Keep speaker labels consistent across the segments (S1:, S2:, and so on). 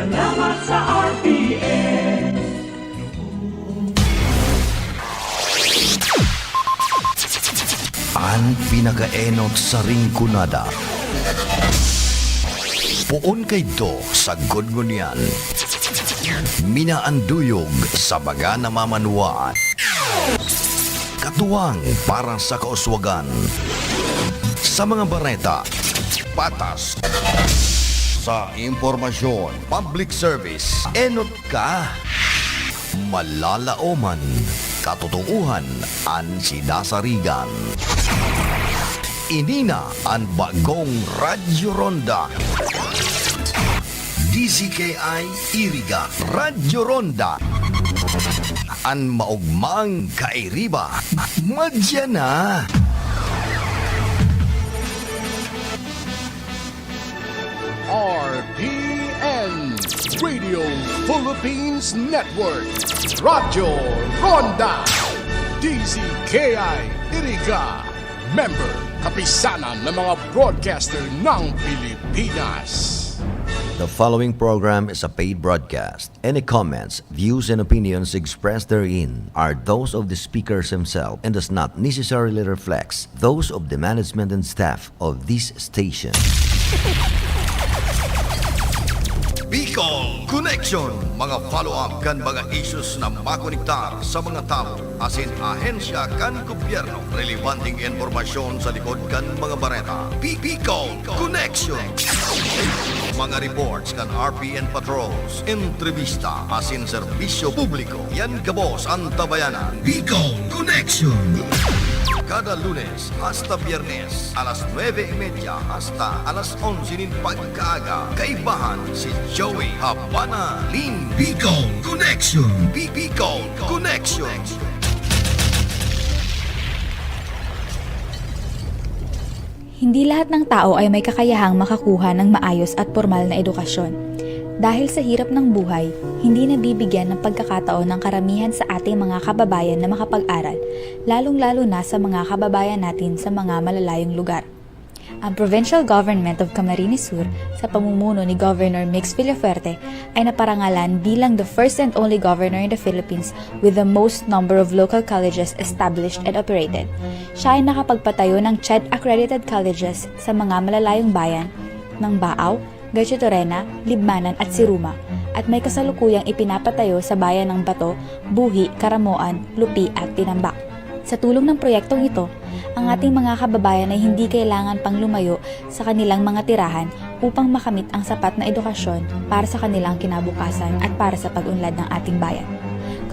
S1: Salamat sa RPN.
S2: Ang pinakaenot sa ringkunada. Puon kay do sa gudngunyan. Minaanduyog sa baga na mamanuan. Katuwang para sa kauswagan. Sa mga bareta, patas. Sa impormasyon, public service, enot ka. Malalaoman, katotohanan, ang sinasarigan. Inina ang bagong Radyo Ronda. DZKI Iriga Radyo Ronda. Ang maugmang kairiba. Madya na.
S3: RPN Radio Philippines Network Radyo Ronda DZKI Iriga Member Kapisanan ng mga broadcaster ng Pilipinas.
S2: The following program is a paid broadcast. Any comments, views, and opinions expressed therein are those of the speakers himself and does not necessarily reflect those of the management and staff of this station. Bicol Connection, mga follow-up kan mga issues na makonektar sa mga tao asin ahensya kan gobyerno, relevanteng informasyon sa likod kan mga bareta. Bicol Connection, mga reports kan RPN patrols, entrevista asin serbisyo publiko. Yan kabos ang tabayanan. Bicol Connection. Kada Lunes hasta Biyernes, alas 9:30 hasta alas 11 pagkaaga. Kaibahan si Joey Habana Lin. Bicol Connection. Bicol Connection.
S4: Hindi lahat ng tao ay may kakayahang makakuha ng maayos at formal na edukasyon. Dahil sa hirap ng buhay, hindi nabibigyan ng pagkakataon ng karamihan sa ating mga kababayan na makapag-aral, lalong-lalo na sa mga kababayan natin sa mga malalayong lugar. Ang Provincial Government of Camarines Sur sa pamumuno ni Governor Mix Villafuerte ay naparangalan bilang the first and only governor in the Philippines with the most number of local colleges established and operated. Siya ay nakapagpatayo ng CHED-accredited colleges sa mga malalayong bayan ng Baaw, Gatchitoorena, Libmanan at Siruma at may kasalukuyang ipinapatayo sa bayan ng Bato, Buhi, Karamoan, Lupi at Tinambak. Sa tulong ng proyektong ito, ang ating mga kababayan ay hindi kailangan pang lumayo sa kanilang mga tirahan upang makamit ang sapat na edukasyon para sa kanilang kinabukasan at para sa pag-unlad ng ating bayan.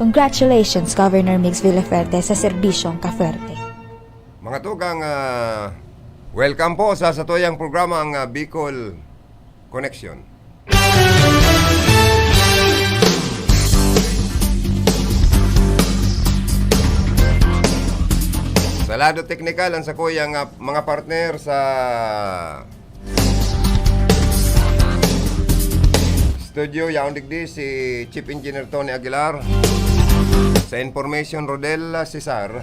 S4: Congratulations, Governor Mix Villafuerte sa serbisyong kafuerte.
S5: Mga tugang, welcome po sa satuyang programa ang Bicol Connection. Sa lado teknikal ang sakuyang mga partner sa studio yaong digdi si Chief Engineer Tony Aguilar, sa information Rodel Cesar,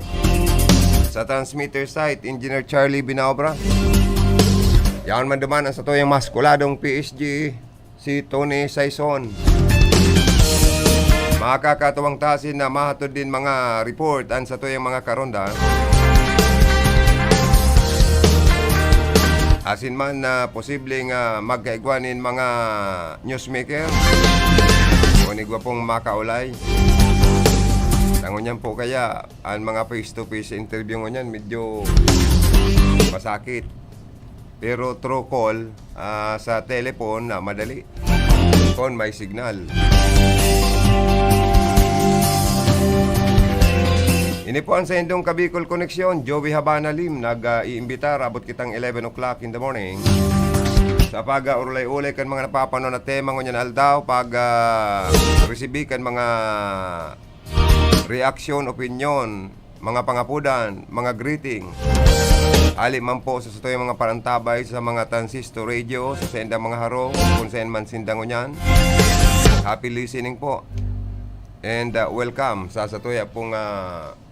S5: sa transmitter site Engineer Charlie Binaobra. Yan man duman ang satuyang maskuladong PSG, si Tony Saison. Makakatuwang tasin na mahatod din mga report ang satuyang mga karonda. Asin man na posibleng magkaigwanin mga newsmaker. Kunigwa pong makaulay. Tangon yan po kaya ang mga face-to-face interview ngunyan medyo masakit. Pero through call, sa telephone, madali. Kung may signal. Ini po ang sa indong Kabicol Connection, Joey Habana Lim, nag-iimbitar, abot kitang 11 o'clock in the morning. Sa pag-urulay-ulay kan mga napapanood na tema ngunyan aldaw, pag-resibi kan mga reaction, opinion, mga pangapudan, mga greeting. Ali man po sa satuyang mga parantabay sa mga transistor radio, sa sendang mga harong, kung saan man sindang nyan. Happy listening po. And welcome sa satuya pong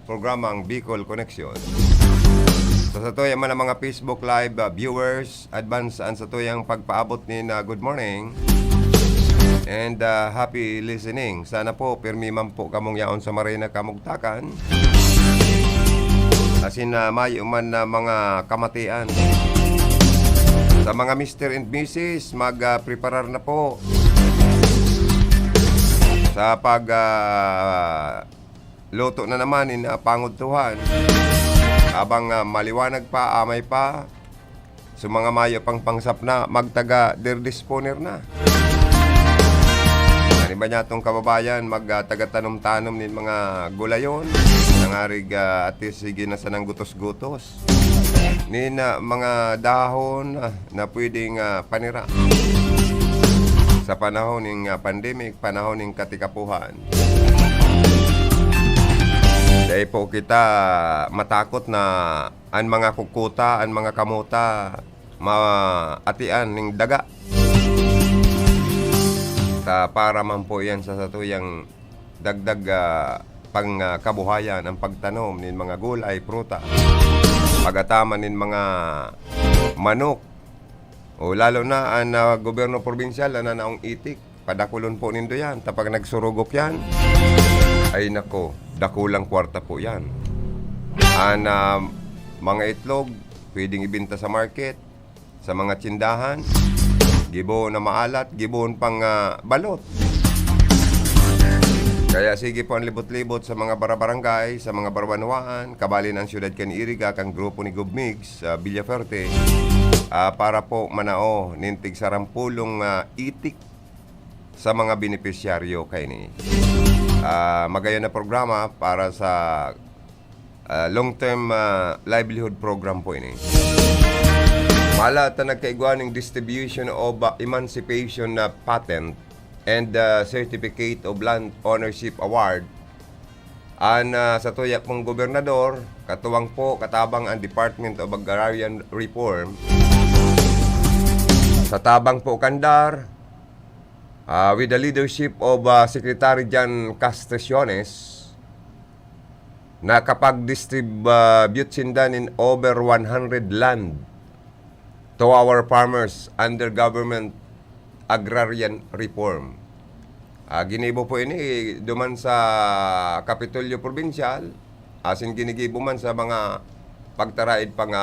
S5: programang Bicol Connection. Sa satuya man ang mga Facebook Live viewers, advance ang satuyang pagpaabot ni na good morning. And happy listening. Sana po pirmi man po kamong yaon sa marina kamugtakan. Asin mayo man na mga kamatian. Sa mga Mr. and Mrs. mag-preparar na po sa pag luto na naman in pangudtuhan. Habang maliwanag pa, amay pa, sa mga mayo pang pangsap na, magtaga disponer na. Ano ba niya itong kababayan, magtaga-tanom-tanom nin mga gulayon, nangarig at sige na sanang gutos-gutos. Nin mga dahon na pwedeng panira. Sa panahon ng pandemic, panahon ng katikapuhan. Dahil po kita matakot na ang mga kukuta, ang mga kamuta, maatian ng daga. Para man po yan sa satuyang dagdag pang kabuhayan ang pagtanom ng mga gulay, pruta, pagataman ng mga manok, o lalo na ang gobyerno probinsyal na naong itik, padakulon po nindo yan. Tapag nagsurugok yan, ay nako, dakulang kwarta po yan. Ang mga itlog, pwedeng ibinta sa market, sa mga tsindahan, gibo na maalat, gibon pang balot. Kaya sige po ang libot-libot sa mga barangay, sa mga barbanwaan, kabali ng siyudad Iriga, kang grupo ni Gubmigs, Villaferte, para po manao nintig sarampulong itik sa mga benepisyaryo kay ni. Magayon na programa para sa long-term livelihood program po ini. Malata nagkaiguan ng distribution of emancipation na patent and Certificate of Land Ownership Award sa tuya pong gobernador, katuwang po katabang ang Department of Agrarian Reform, sa tabang po Kandar, with the leadership of Secretary Jan Castaciones, na kapag distribute sindan in over 100 land to our farmers under government agrarian reform. Ginibo po ini duman sa Kapitolyo Provincial, asin ginigibo man sa mga pagtaraid pang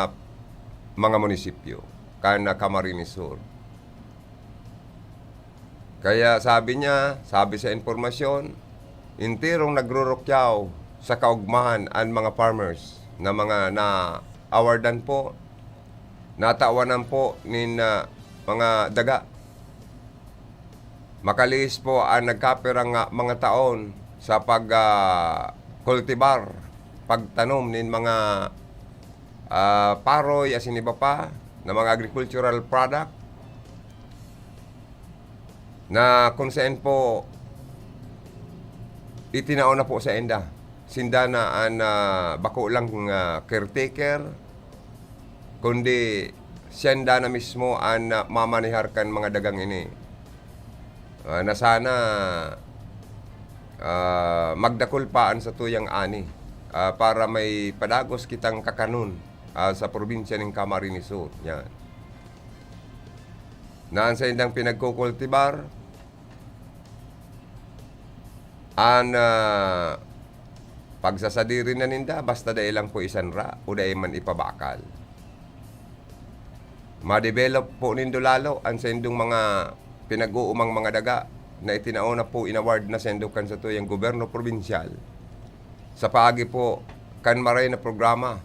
S5: mga munisipyo, kana Camarines Sur. Kaya sabi sa informasyon, intirong nagrurukyaw sa kaugmahan ang mga farmers na mga na-awardan po, natawanan po nin mga daga. Makalis po ang nagkapirang mga taon sa pag-kultibar, pagtanom nin mga paroy, asin iba pa, na mga agricultural product, na kung saan po itinao na po sa enda. Sinda na ang bako lang caretaker, kundi siyanda na mismo ang mamaniharkan mga dagang ini. Na sana magdakol paan sa tuyang ani para may padagos kitang kakanon sa probinsya ng Camarines Sur. Yan. Naan sa indang pinagkukultibar, ang pagsasadiri na ninda, basta dahil lang po isanra o dahil man ipabakal. Ma-develop po nindo lalo ang sendong mga pinag-uumang mga daga na itinao na po inaward na sendokan sa tuyang gobyerno probinsyal. Sa paagi po, kan maray na programa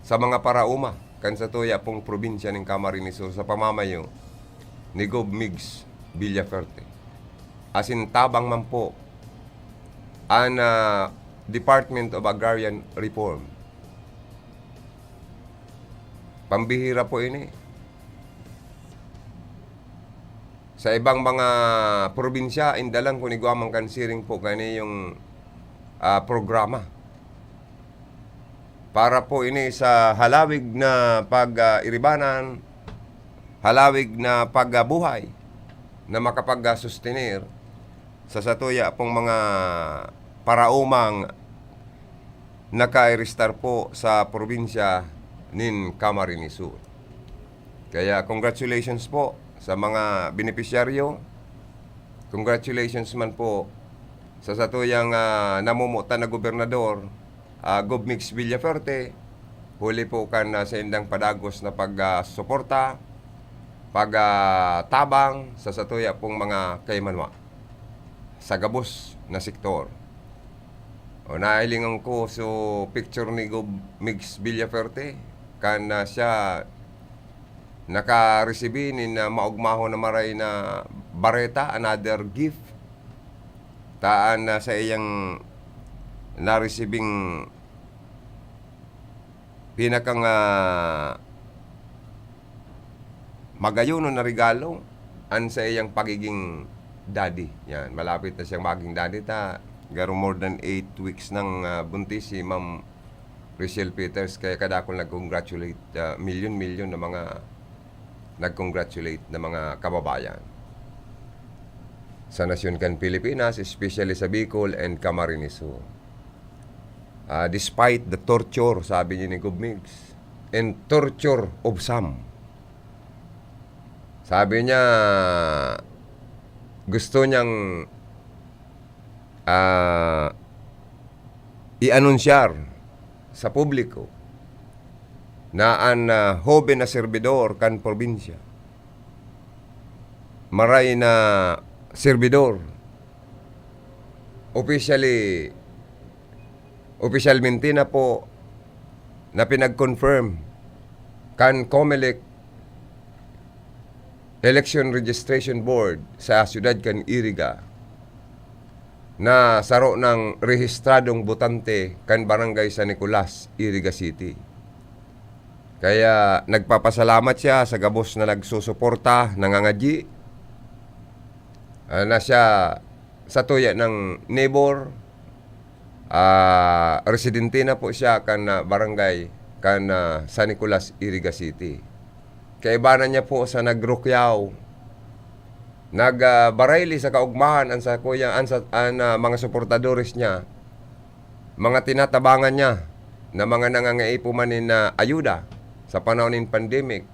S5: sa mga parauma kan sa tuya pong probinsya ng Camarines Sur sa pamamayo ni Gubmigs Villaferte. Asin tabang man po ang Department of Agrarian Reform. Pambihira po ini. Sa ibang mga probinsya, indalang kung iguamang kansiring po kani yung programa. Para po ini sa halawig na pag-iribanan, halawig na pagbuhay na makapag-sustenir sa satuya pong mga paraumang naka-restar po sa probinsya nin Camarines Sur. Kaya congratulations po sa mga benepisyaryo congratulations man po sa satuyang namumutan na gobernador, Gov. Mix Villafuerte. Huli po kan sa indang padagos na pagsuporta, pagtabang sa satuya pong mga kaymanwa sa gabos na sektor. O nailingan ko so picture ni Gov. Mix Villafuerte kan siya naka-receive na maugmaho na maray na bareta, another gift. Taan na sa iyang na-receiving pinakang magayon na regalo an sa iyang pagiging daddy. Yan, malapit na siyang maging daddy ta. Garo more than 8 weeks ng buntis si Ma'am Rachel Peters, kaya kadakol nag-congratulate million na mga nag-congratulate na mga kababayan sa nasyon kan Pilipinas, especially sa Bicol and Camarines Sur. Despite the torture, sabi niya ni Gov. Mix, and torture of some. Sabi niya, gusto niyang i-anunsyar sa publiko na ang hobe na serbidor kan probinsya, maray na serbidor, officialmente na po na pinag-confirm kan COMELEC Election Registration Board sa siyudad kan Iriga na saro ng rehistradong botante kan barangay San Nicolas, Iriga City. Kaya nagpapasalamat siya sa gabos na nagsusuporta, nangangadyi, na siya sa tuya ng neighbor, residente na po siya kan barangay kan San Nicolas, Iriga City. Kaibanan niya po sa nagrukyaw, nagbarayli sa kaugmahan an sa kuya mga suportadores niya, mga tinatabangan niya na mga nangangaipumanin na ayuda sa panahon ng pandemic,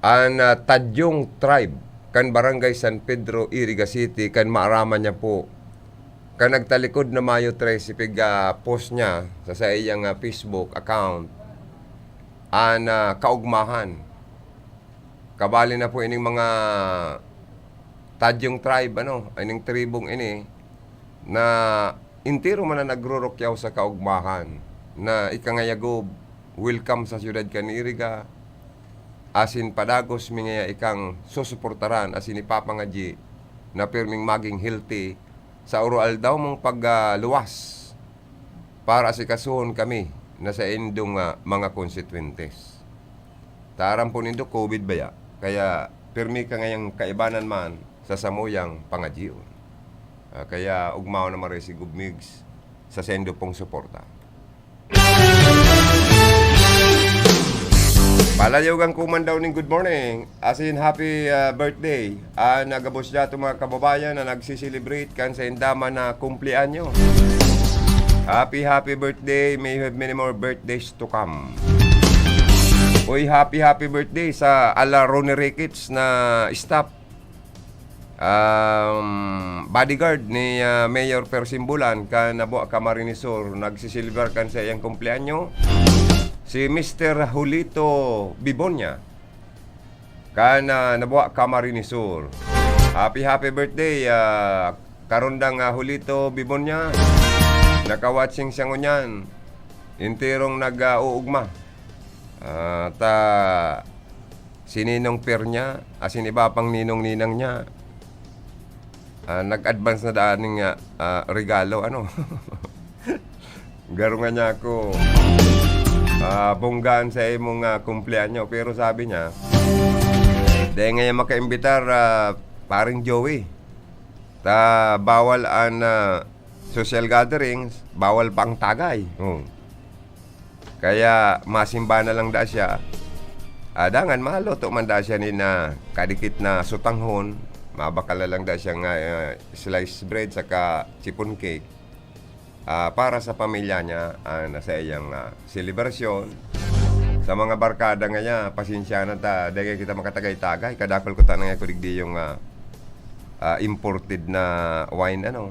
S5: an Tadyong Tribe kan barangay San Pedro, Iriga City, kan maaraman niya po kan nagtalikod na Mayo 13 post niya sa iyang Facebook account an kaugmahan. Kabali na po ining mga Tadyong Tribe, ining tribong ini na intiro man na nagrurukyaw sa kaugmahan na ikangayagob, welcome sa siyudad kan Iriga, asin padagos mingaya ikang susuportaran asin ipapangadyi na pirming maging healthy sa oral daw mong pagluwas para asikasuhon kami na sa indong mga konstituentes. Taram po nindo COVID baya, kaya pirmi ka ngayang kaibanan man sa samuyang pangadyion. Kaya ugmao na maray si Gov. Mix sa sendo pong suporta. Palayaw kuman daw ng good morning. As in, happy birthday. Nagabos dyan itong mga kababayan na nagsiselebrate kan sa indama na kumplianyo. Happy birthday. May you have many more birthdays to come. Uy, happy birthday sa ala Ronnie Ricketts na staff. Bodyguard ni Mayor Persimbulan kan Nabo Camarines Sur. Nagsiselebrate kan sa iyang kumplianyo. Si Mr. Julito Bibonya kana nabuwa Camarines Sur. Happy birthday karundang Julito Bibonya. Nakawatching siya ngunyan. Intirong nag-uugma. Sininong per niya, asin iba pang ninong-ninang niya. Nag-advance na daaning regalo, Garungan niya ako. Bunggaan sa imong kumpleanyo, pero sabi niya dahil ngayon makaimbitar paring Joey bawal an social gatherings, bawal pang tagay. Kaya masimba na lang da siya, dangan maluto man da siya ni na kadikit na sutanghon, mabakala lang da siya sliced bread saka chipon cake para sa pamilya niya sa iyang selebrasyon. Sa mga barkada nga niya, pasensya na ta, dahil kita makatagay-tagay, kadakol ko tanang ako digdi yung imported na wine ano.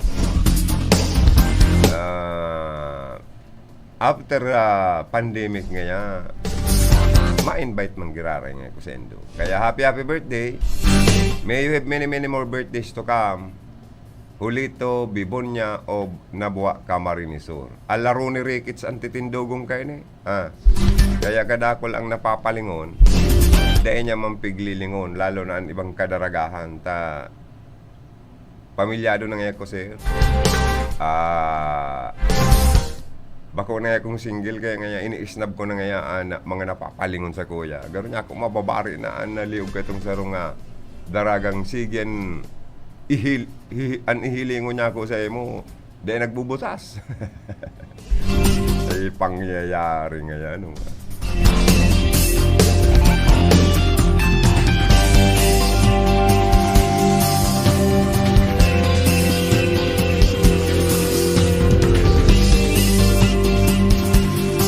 S5: After pandemic ngaya, ma-invite man girara nga ko sendo. Kaya happy birthday. May you have many more birthdays to come. Julito, Bibonya, o Nabua, Camarinesor. Alaro ni Ricketts ang titindugong kayo ni. Kaya kadakol ang napapalingon, dahil niya mampiglilingon, lalo na ang ibang kadaragahan. Pamilyado na nga ko, sir. Bako na nga kung single, kaya nga ini-snub ko na nga mga napapalingon sa kuya. Gano'n niya ako mababari na naliog ka itong sarong daragang sigyan. Ihilingon niya ako sa imo, dahil nagbubutas. Ay pangyayari nga yan.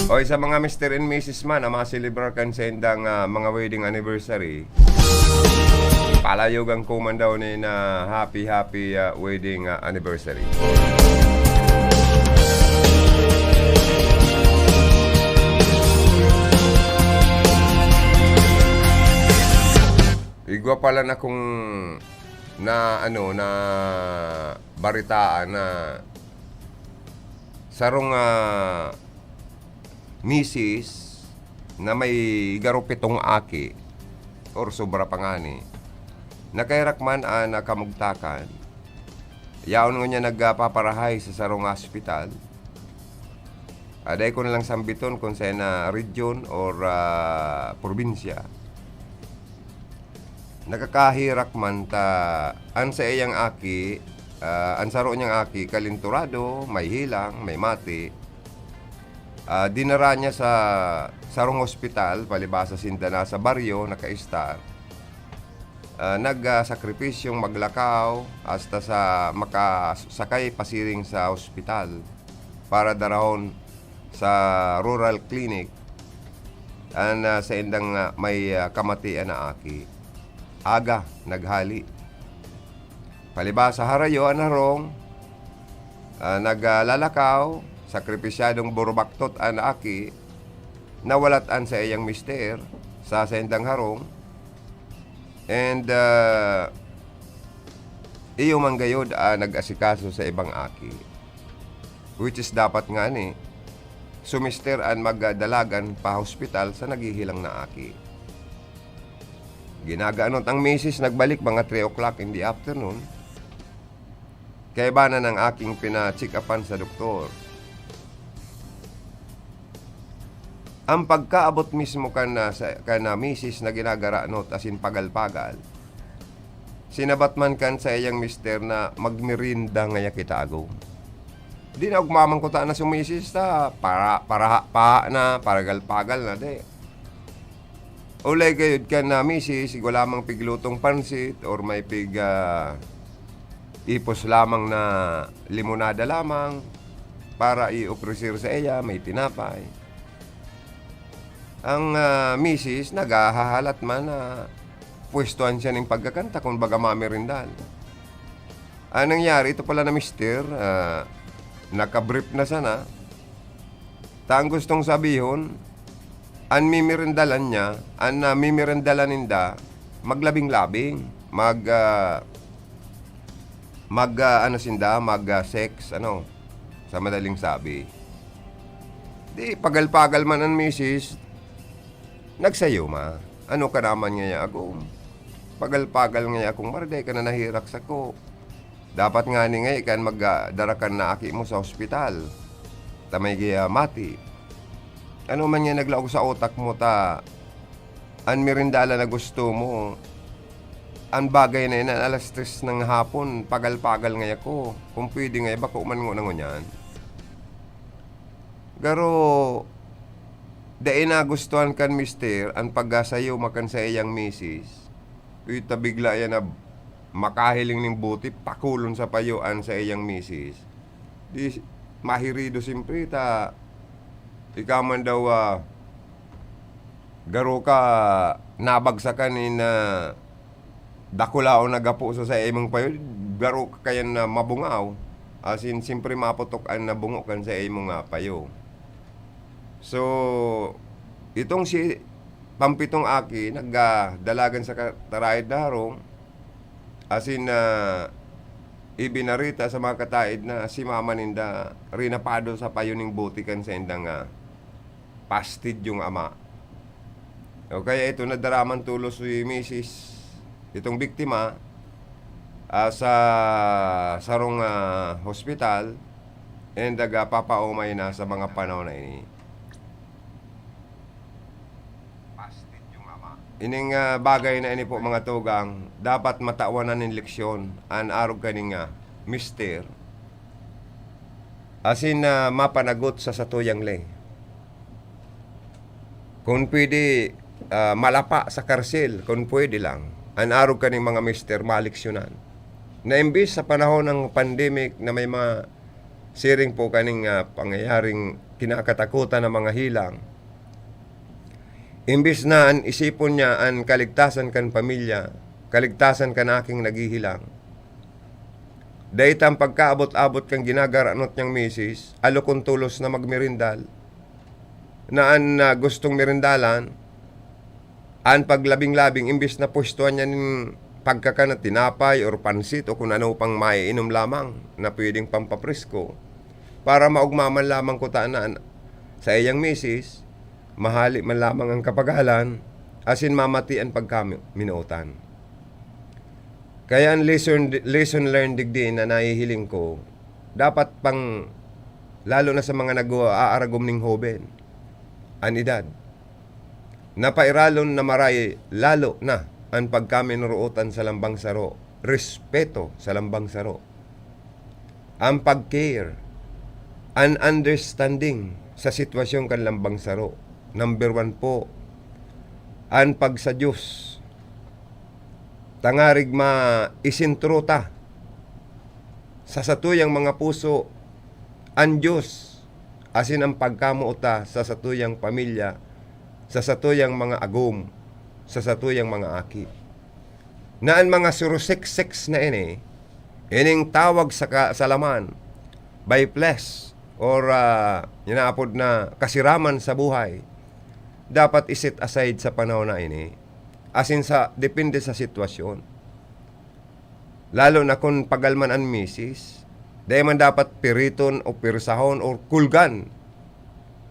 S5: O sa mga Mr. and Mrs. man na maselebrar kan sa indang mga wedding anniversary, palayogang kuman daw ni na happy wedding anniversary. Igwa pala na kung na baritaan na sarong misis na may garupitong aki or sobra pa nga ni nakairakman na kamugtakan yaon nga niya nagpaparahay sa sarong hospital. Aday ko na lang sambiton kung sa na region or probinsya. Nakakahirak man ta an sa iyang aki, an saro niyang aki kalinturado, may hilang, may mati. Dinara niya sa sarong hospital, palibasa Sindana sa baryo, naka-star. Nagsakripisyong maglakaw hasta sa makasakay pasiring sa hospital para darahon sa rural clinic sa indang may kamatian na aki. Aga, naghali. Palibasa harayo, anarong, naglalakaw, sakripisyadong burubaktot an aki, nawalatan sa iyang mister sa sendang harong, and iyo manggayod nag-asikaso sa ibang aki, which is dapat nga ni sumister an magdalagan pa hospital sa naghihilang na aki. Ginagaanot ang misis, nagbalik mga 3 o'clock in the afternoon, kaya ba na ng aking pina-check upan sa doktor. Ang pagkaabot mismo kana misis na ginagaranot asin pagal-pagal, sinabat man kan sa iyang mister na magmerinda ngaya kitago. Di na ugmamang ko ta na sumisis ta para na paragal-pagal na de. Ulay gayud kan na misis, wala lamang piglutong pansit or may ipos lamang na limonada lamang para i-opresir sa iya, may tinapay. Ang misis nagahahalat man na pwestuhan siya ng pagkakanta kung baga mamerindal. Anong nangyari, ito pala na mister, nakabrief na sana. Ang gustong sabihon, ang mimirindalan niya, ang mimirindalan ninda, maglabing-labing, mag-sex, sa madaling sabi. Di, pagal-pagal man ang misis, nagsayo ma. Ano ka naman nga ako? Pagal-pagal nga akong marday ka na nahirak sa ko. Dapat nga ni nga ikan magdarakan na aki mo sa ospital. Tamay kaya mati. Ano man nga naglaog sa otak mo ta? An merindala na gusto mo. An bagay na yun, alas 3 ng hapon, pagal-pagal nga ako. Kung pwede nga, baka uman ngo na ngunyan. Garo, dahil nagustuhan kan mister, ang paggasayo makan sa iyang misis, ita bigla yan na makahiling ng buti, pakulon sa payuan sa iyang misis. Di, mahirido simpre, ikaw man daw, garo ka, nabagsakan dakulao nagapo sa imong payo, garo kayan na mabungaw. As in, simpre maputok ang nabungo kan sa imong payo. So, itong si pampitong aki, nagdalagan sa tarayad darong, as in, ibinarita sa mga kataid na si mama ninda rinapado sa payuning butikan sa indang pastid yung ama. O kaya ito, nadaraman tulos si Mrs. Itong biktima sa sarong hospital and papaumay na sa mga panahon na ini. Ining bagay na ini po mga tugang, dapat matawanan ng leksyon an arog kaning mister. Asin mapanagot sa satuyang lay. Kung pwede malapa sa karsel, kung pwede lang, an arog kaning mga mister maleksyonan. Na imbis sa panahon ng pandemic na may mga siring po kaning pangyayaring kinakatakutan ng mga hilang, imbis na an isipon niya an kaligtasan kan pamilya, kaligtasan kan aking naghihilang. Dahil ang pagkaabot-abot kang ginagaranot niyang misis, alokon tulos na magmerindal, na an gustong merindalan, an paglabing-labing, imbis na pustuan niya ng pagkakana tinapay or pansit o kung ano pang maiinom lamang na pwedeng pampapresko, para maugmaman lamang ko taanaan sa iyang misis, mahali man lamang ang kapagalan, asin mamati ang pagkaminuotan. Kaya ang lesson learned digdi na nahihiling ko, dapat pang, lalo na sa mga nag-aaragom ning hoben, an edad, napairalon na maray lalo na ang pagkaminuotan sa lambang saro, respeto sa lambang saro, ang pag-care, an understanding sa sitwasyon kan lambang saro. Number 1 po, ang pag sa Diyos. Tangarig isintruta sa satuyang mga puso ang Diyos, asin ang pagkamuota sa satuyang pamilya, sa satuyang mga agom, sa satuyang mga aki. Na ang mga surusek-seks na ining tawag sa laman, by flesh, or inaapod na kasiraman sa buhay, dapat iset aside sa panahon na ini. Asin sa, depende sa sitwasyon. Lalo na kung pagalman ang misis, dahil man dapat piriton o pirsahon o kulgan.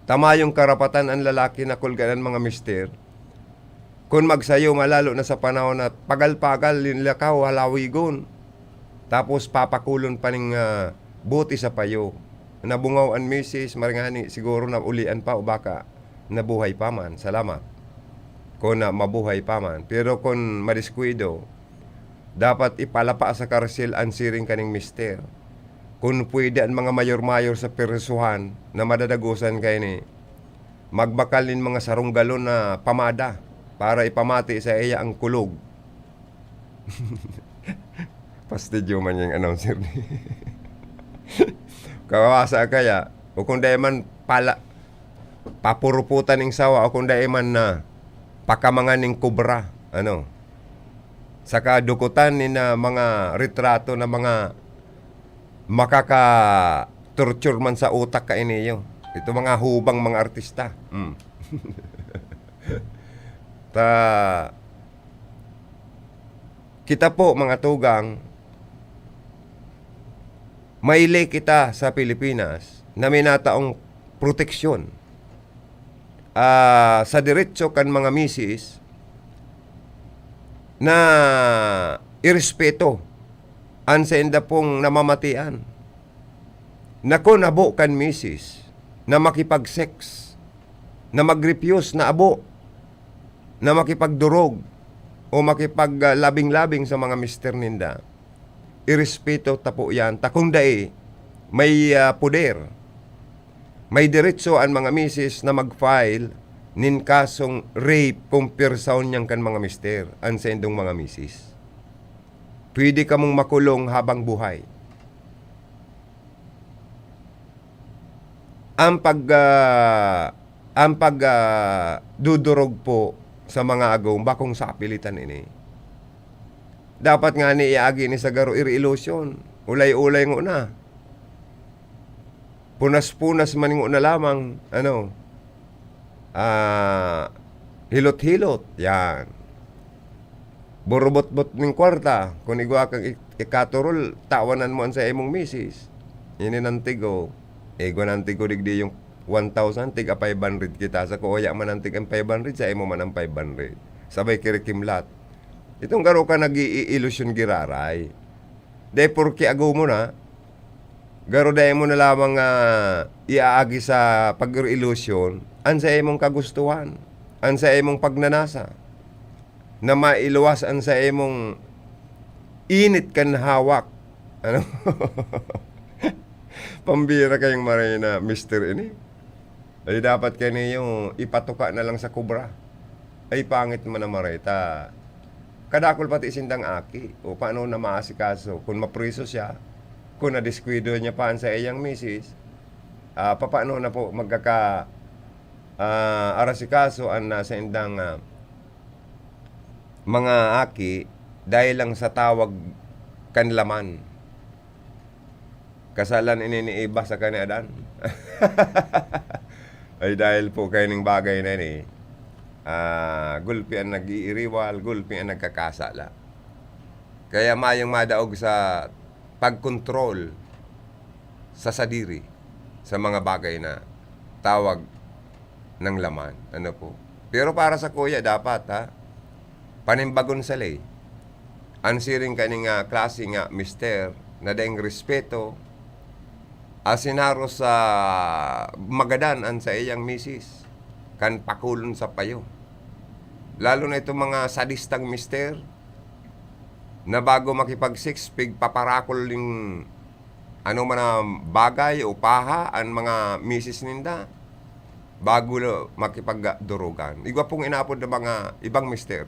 S5: Tama yung karapatan ang lalaki na kulgan ang mga mister. Kung magsayo malalo na sa panahon na pagal-pagal, linlakaw, halawigon. Tapos papakulon pa ng buti sa payo. Nabungaw ang misis, maringani, siguro na ulian pa o baka nabuhay pa man, salamat. Kung mabuhay pa man. Pero kung madiskuido, dapat ipalapa sa karsel ang siring kaning mister. Kung pwede ang mga mayor-mayor sa persuhan na madadagusan kayo ni, magbakal nin mga sarong galon na pamada para ipamati sa iya ang kulog. Pastidyo man yung announcer ni. Kawasa kaya, o kung dahil man papuruputan ng sawa, o kung dahil man na pakamangan ng kubra, saka dukutan ni na mga retrato na mga makaka-torture man sa utak ka iniyo. Ito mga hubang mga artista. Kita po mga tugang, maili kita sa Pilipinas na may nataong proteksyon sa diretso kan mga misis na irespeto an sa enda pong namamatian. Nako nabo kan misis na makipag-sex, na mag-refuse na abo, na makipagdurog o makipaglabing-labing sa mga mister ninda. Irespeto tapo yan. Takong dai, may poder, may diretso ang mga misis na mag-file nin kasong rape kung pirsaon niyang kan mga mister, ang sendong mga misis. Pwede ka mong makulong habang buhay. Ang dudurog po sa mga agong bakong sa apilitan ini. Dapat nga ni iagi ni sa garo iri-ilusyon. Ulay-ulay ngo na. Punas-punas man ngo na lamang. Hilot-hilot. Yan. Borobot-bot ng kwarta. Kung igwa kang ikaturol, tawanan mo sa imong misis. Ini nantigo. Igwa nantigo digdi yung 1,000, tiga 500 kita. Sa kuya man ang tigang 500, sa imo man ang 500. Sabay kirikimlat. Itong garo ka nag-i-ilusyon giraray. Dahil porke agaw mo na, garo dahil mo na lamang iaagi sa pag-ilusyon, an sa imong kagustuhan, an sa imong pagnanasa, na mailuwas an sa imong init kan hawak. Ano? Pambira kayong maray na mister ini. Ay dapat kayo yung ipatuka na lang sa kubra. Ay pangit man na maray. Kadakol pati sindang aki. O paano na maasikaso? Kung mapriso siya, kung na-descuido niya paan sa iyang misis, paano na po magkaka arasikaso ang nasa indang mga aki dahil lang sa tawag kanlaman. Kasalan ininiiba sa kaniadan. Ay dahil po kayo ng bagay na ini, gulpi ang nag-iiriwal, gulpi ang nagkakasala. Kaya mayong madaog sa pagkontrol sa sadiri sa mga bagay na tawag ng laman. Ano po? Pero para sa kuya, dapat panimbagon sa lay. Ansiring kaning klase nga mister na daing respeto, asinaro sa magadan sa iyang misis kan pakulon sa payo. Lalo na itong mga sadistang mister na bago makipag-six pig paparakol ning ano man na bagay o paha ang mga misis ninda bago makipagdurugan. Igwa pong inapod ng mga ibang mister.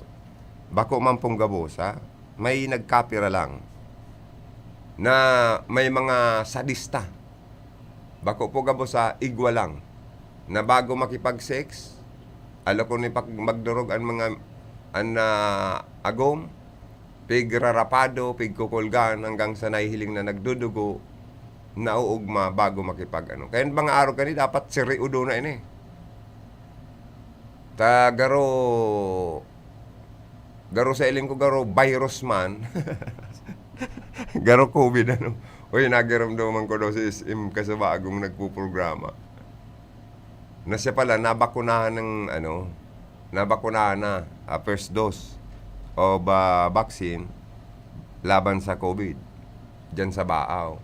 S5: Bako man pong gabosa, may nagkapira lang na may mga sadista. Bako po gabo sa igwa lang na bago makipag-sex, alo ko ni magdurog ang mga agom, pig rarapado, pig kukulgan hanggang sa nahihiling na nagdudugo, nauugma bago makipag Kaya mga araw kani dapat siriudo na ini. Garo sa iling ko garo virus man. Garo COVID Uy, nagiramdaman ko daw si SM kasabagong nagpuprograma. Na siya pala, nabakunahan na first dose of vaccine laban sa COVID dyan sa Baaw.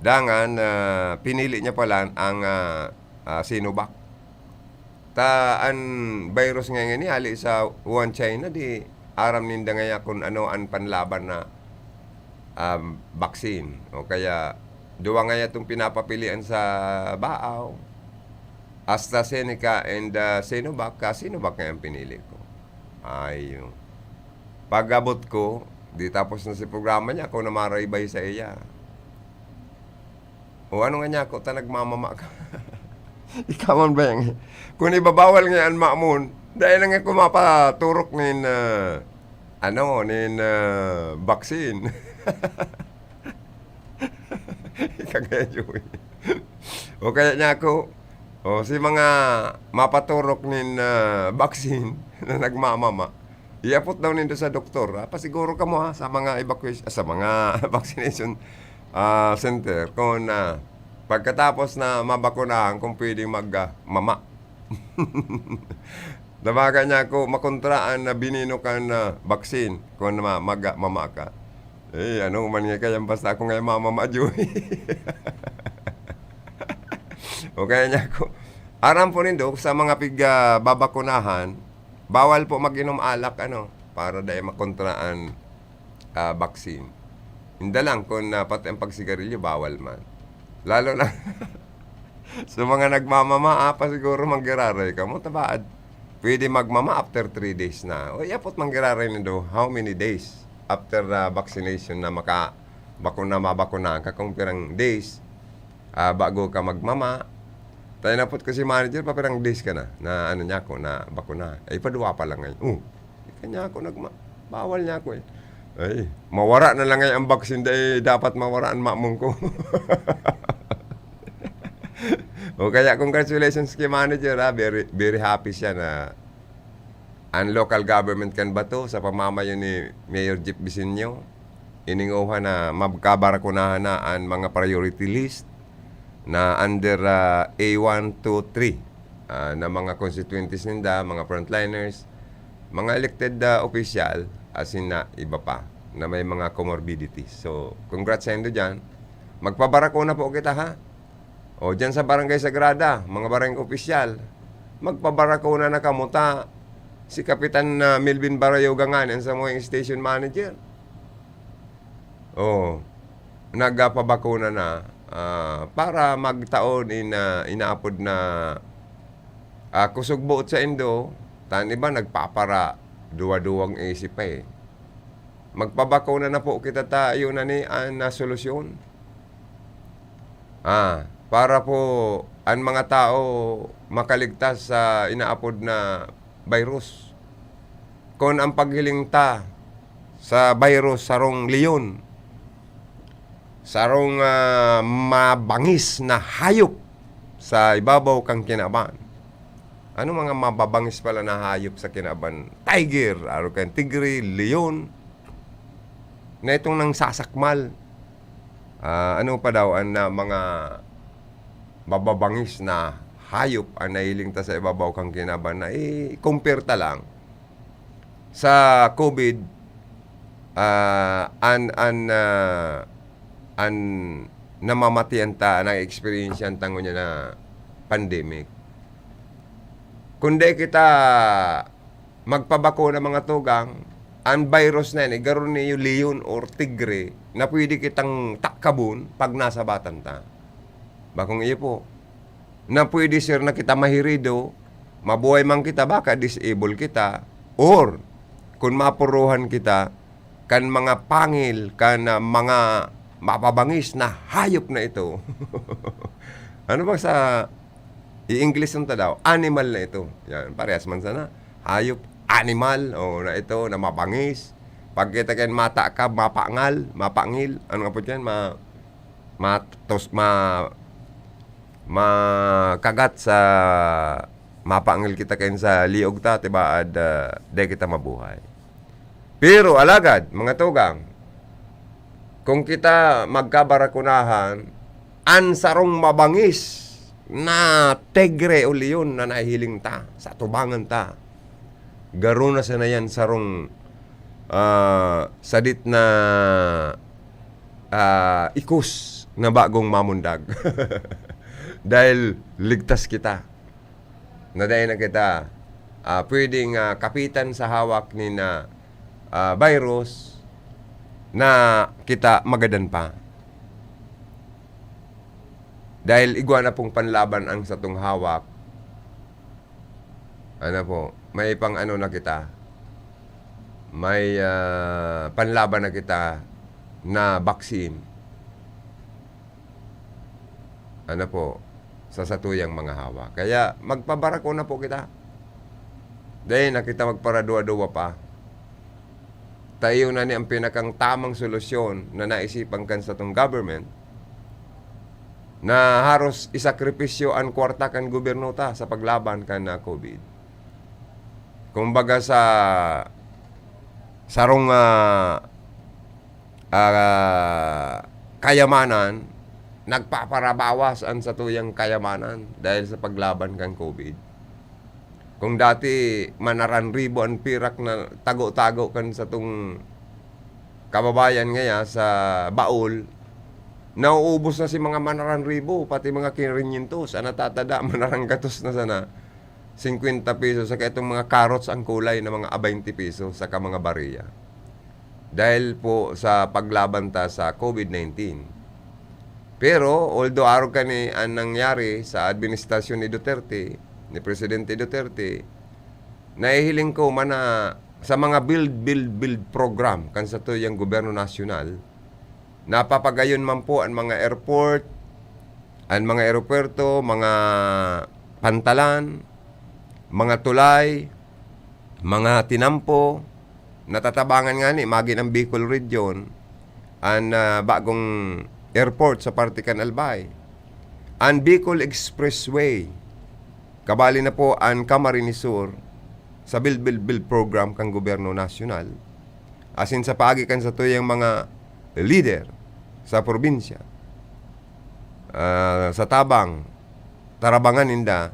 S5: Dangan, pinili niya pala ang Sinovac. Ang virus ngayon ni hali sa Wuhan, China, di aram ninda ngaya kung ano ang panlaban na vaccine. O kaya, duwa nga itong pinapapilian sa Baaw, AstraZeneca and Sinovac. Sinovac nga ang pinili ko. Ayun. Pag-abot ko, di tapos na si programa niya, ako na maraybay sa iya. O ano nga niya, ako nagmamama ka. Ikaman ba yan? Kung ibabawal nga ang maamon, dahil nga kumapaturok nin vaccine. Kagaya Joey. O kaya niya ako, si mga mapaturok nin vaccine na nagmamama, iapot daw nindo sa doktor. Pasiguro ka mo sa mga evacuation, sa mga vaccination center kung pagkatapos na mabakunahan kung pwedeng magmama. Nabaga niya ako makontraan na bininukan na vaccine kung magmama ka. Ano man nga kaya basta ako ngayon mamama Joey. O kaya niya ako, aram po nindo sa mga babakunahan, bawal po mag-inom alak para dahil makontraan vaccine. Hindi lang kung pati ang pagsigarilyo, bawal man. Lalo na sa mga nagmamama, pa siguro manggiraray ka mo, tabaad. Pwede magmama after 3 days na. O yapot manggiraray nindo, how many days after vaccination na mabakunahan ka kung pirang days bago ka magmama. Tayo na po kasi manager, pa pirang days ka na niya ako na bakuna. Ay, padua pa lang ngayon. Kanya ako bawal niya ako eh. Ay, mawara na lang ngayon ang vaccine dahil dapat mawara ang makmong ko. O kaya congratulations kay manager ha. Very, very happy siya na ang local government kan ba to sa pamamayo ni Mayor Jeep Vicinio. Ininguha na magkabarakunahan na ang mga priority list na under A1, 2, 3 na mga constituencies ninda, mga frontliners, mga elected official, as in na iba pa, na may mga comorbidities. So, congrats sa inyo dyan. Magpabarakuna po kita ha. O dyan sa Barangay Sagrada, mga barangay opisyal, magpabarakuna na kamuta si Kapitan Melvin Barayo Ganganan sa mga station manager. O, nagpabakuna na para magtaon inaapod na kusog buot sa Indo, tani ba nagpapara duwa-duwang isip pa eh. Magpabakuna na po kita tayo na na solusyon. Para po ang mga tao makaligtas sa inaapod na virus. Kung ang paghiling ta sa virus sarong leon, sarong mabangis na hayop sa ibabaw kang kinaban. Ano mga mababangis pala na hayop sa kinaban? Tiger, arukan tigre, leon. Na itong nang sasakmal. Ano pa daw ang mga mababangis na hayop ang nahiling ta sa ibabaw kang kinaban na compare ta lang sa COVID namamatian ta na experience yan tango niya na pandemic. Kundi kita magpabako ng mga tugang, ang virus na yan, garon niyo leon or tigre na pwede kitang takabun pag nasa batan ta. Bakong iyo po, na pwede sir na kita mahirido, mabuhay man kita, baka disable kita, or kung mapuruhan kita, kan mga pangil, kan mga mapabangis na hayop na ito. Ano ba sa i-English nung daw? Animal na ito. Yan, parehas man sana. Hayop, animal, na ito, na mabangis. Pag kita kayo mata ka, mapangil. Ano nga po dyan? Makagat sa mapangil kita kayo sa liog ta, diba? At di kita mabuhay. Pero alagad, mga tugang, kung kita magkabarakunahan, ang sarong mabangis na tigre o leon na nahihiling ta sa tubangan ta. Garo na sana yan sarong sadit na ikus na bagong mamundag. Dahil ligtas kita. Na dahil na kita pwedeng kapitan sa hawak ni na virus na kita magadan pa. Dahil igwa na pong panlaban ang satong hawak. Ano po, may pang ano na kita. May panlaban na kita na vaccine. Ano po, sa satuyang mga hawak. Kaya magpabarako na po kita. Dahil na kita magparadua-dua pa. Tayo na ni ang pinakang tamang solusyon na naisipan kan sa tong government na haros isakripisyo ang kwarta kan gobyerno ta sa paglaban kan na COVID. Kumbaga sa sarong kayamanan, nagpaparabawas ang satuyang kayamanan dahil sa paglaban kan COVID. Kung dati manaranribo ang pirak na tago-tago kan sa tong kababayan ngaya sa baul, nauubos na si mga manaranribo, pati mga kinirinyentos, natatada manaranggatos na sana 50 pesos, saka itong mga carrots ang kulay na mga 20 pesos, saka mga bariya. Dahil po sa paglaban ta sa COVID-19. Pero, although araw kani ang nangyari sa administrasyon ni Duterte, ni Presidente Duterte, nahihiling ko man na sa mga build program kan sa to yung gobyerno nasyonal, napapagayon man po ang mga airport, ang mga aeropuerto, mga pantalan, mga tulay, mga tinampo, natatabangan nga ni magi ng Bicol Region ang bagong airport sa Partican Albay. Ang Bicol Expressway, kabali na po ang Camarines Sur sa Build program kang gobyerno nasyonal. Asin sa pagikan sa tuyang mga leader sa probinsya, sa Tabang, Tarabangan inda,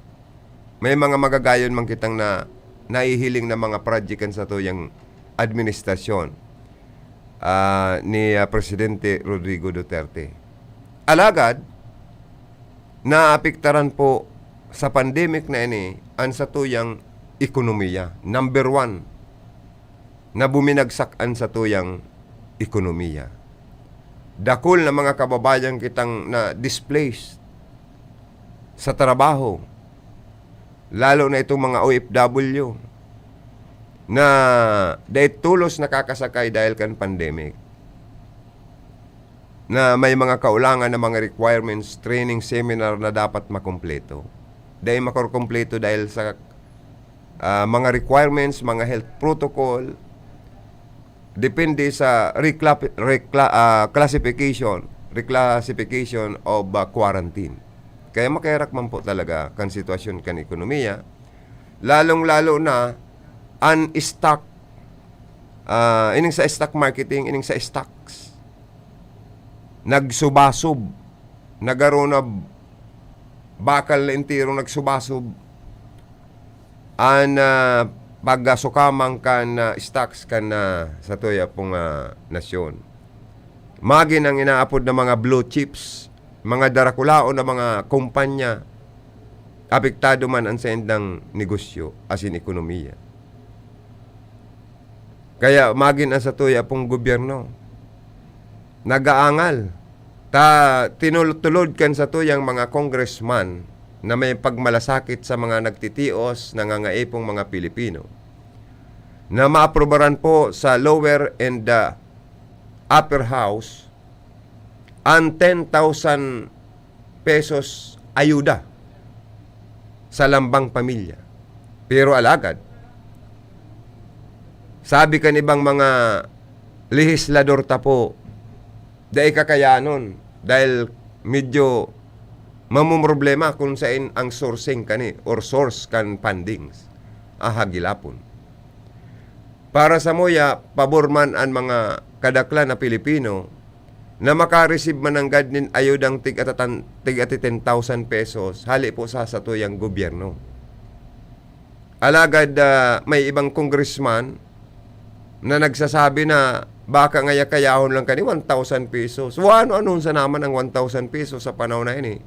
S5: may mga magagayon man kitang na naihiling na mga projectan sa tuyang administrasyon ni Presidente Rodrigo Duterte. Alagad, naapektaran po sa pandemic na ini ang sa tuyang ekonomiya. Number 1 na buminagsak ang sa tuyang ekonomiya. Dakol na mga kababayan kitang na displaced sa trabaho, lalo na itong mga OFW na dahil tulos nakakasakay dahil kan pandemic, na may mga kaulangan na mga requirements, training, seminar na dapat makumpleto. Dahil makumpleto dahil sa mga requirements, mga health protocol, depende sa reclassification of quarantine. Kaya makayarak man po talaga kan sitwasyon kan ekonomiya, lalong-lalo na un-stock, ining sa stock marketing, ining sa stocks, nagsubasub, nagaroon na bakal na intirong nagsubasub, pagsukamang kan stocks kan sa tuya pong nasyon. Magin ang inaapod na mga blue chips, mga darakulao na mga kumpanya, apektado man ang sendang negosyo asin ekonomiya. Kaya magin ang sa tuya pong gobyerno, nagaangal, tinulod kan sa tuyang mga congressman na may pagmalasakit sa mga nagtitios, nangangaipong mga Pilipino, na maaprobaran po sa lower and upper house ang 10,000 pesos ayuda sa lambang pamilya. Pero alagad, sabi kan ibang mga lehislador tapo, dahil kakayanon, dahil medyo mamumroblema kung saan ang sourcing kani or source kan fundings hagilapon. Para sa moya, pabor man ang mga kadakla na Pilipino na makareceive man ang gadnin ayudang tig-ati 10,000 pesos hali po sa satuyang gobyerno. Alagad may ibang congressman na nagsasabi na baka ngaya-kayahon lang kani 1,000 pesos. Ano sa naman ang 1,000 pesos sa panahon na ini?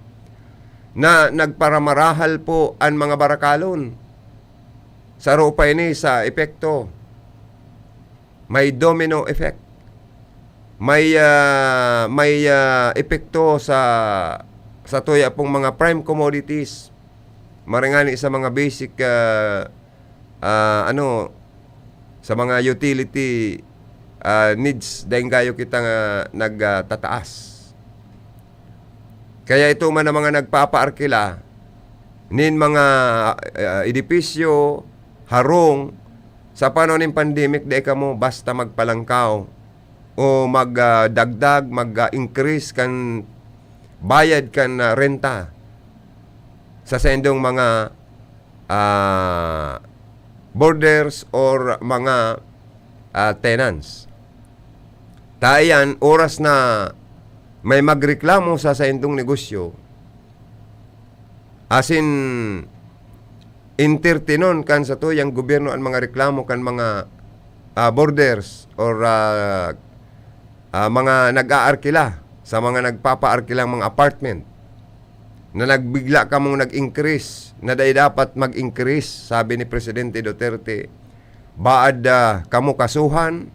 S5: Na nagparamarahal po ang mga barakalon sa rupa ini sa epekto. May domino effect. May epekto sa tuya pong mga prime commodities. Maringani sa mga basic sa mga utility needs dahil gayo kita nagtataas. Kaya ito man ang mga nagpapaarkila nin mga edipisyo, harong, sa panahon ng pandemic, di ka mo basta magpalangkaw o magdagdag, mag-increase kan bayad kan renta sa sendong mga borders or mga tenants. Tayan, oras na may magreklamo sa sendong negosyo, asin intertinon kan sa tuyang gobyerno ang mga reklamo kan mga borders or mga nag-aarkila sa mga nagpapaarkilang mga apartment na nagbigla ka mong nag-increase na dapat mag-increase, sabi ni Presidente Duterte, baad kamo kasuhan,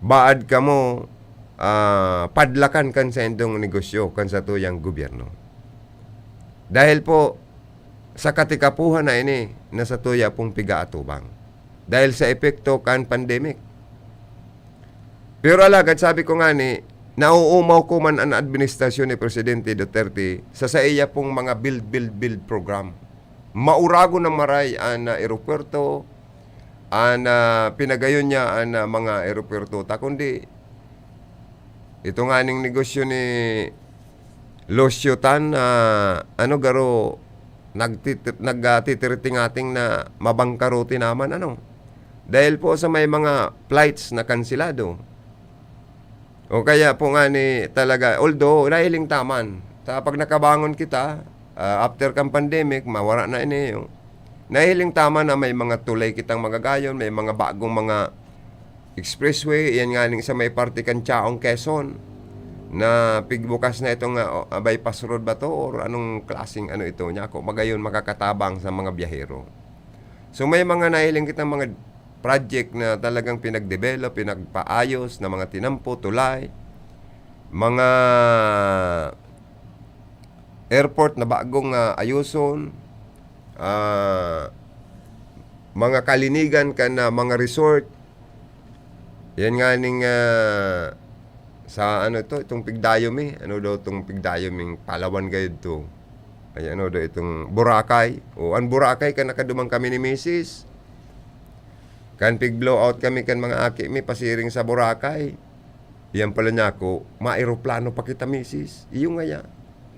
S5: baad kamo padlakan kan sa indong negosyo kan sa tuyang gobyerno. Dahil po sa katikapuhan na ini na sa tuya pong piga-atubang dahil sa epekto kan pandemic. Pero alagad sabi ko nga ni, nauumaw ko man ang administrasyon ni Presidente Duterte sa iya pong mga build program. Maurago na maray ang aeropuerto, pinagayon niya mga aeroporto ta kundi ito nga ning negosyo ni Lucio Tan garo nagtitiriting-ating na mabangkaruti naman dahil po sa may mga flights na kansilado. O kaya po nga ni talaga, although nahiling taman, pag nakabangon kita, after kang pandemic, mawara na ini yung nahiling taman na may mga tulay kitang magagayon, may mga bagong mga expressway, yan nga ning sa may parte kan Chaong Quezon, na pigbukas na itong bypass road ba to or anong klaseng ito niya ako, magayon makakatabang sa mga biyahero. So may mga nahiling kitang mga project na talagang pinag-develop, pinagpaayos na mga tinampo, tulay, mga airport na bagong ayuson, mga kalinigan ka na mga resort. Yan nga ning sa itong Pigdayom itong Pigdayom Palawan gayud to. Ay itong Boracay. Ang Boracay ka nakadumang kami ni Mrs. Kan pig-blow out kami kan mga aki mi pasiring sa Boracay. Iyan pala niya ako, ma-aeroplano pa kita, Mrs. Iyo nga ya.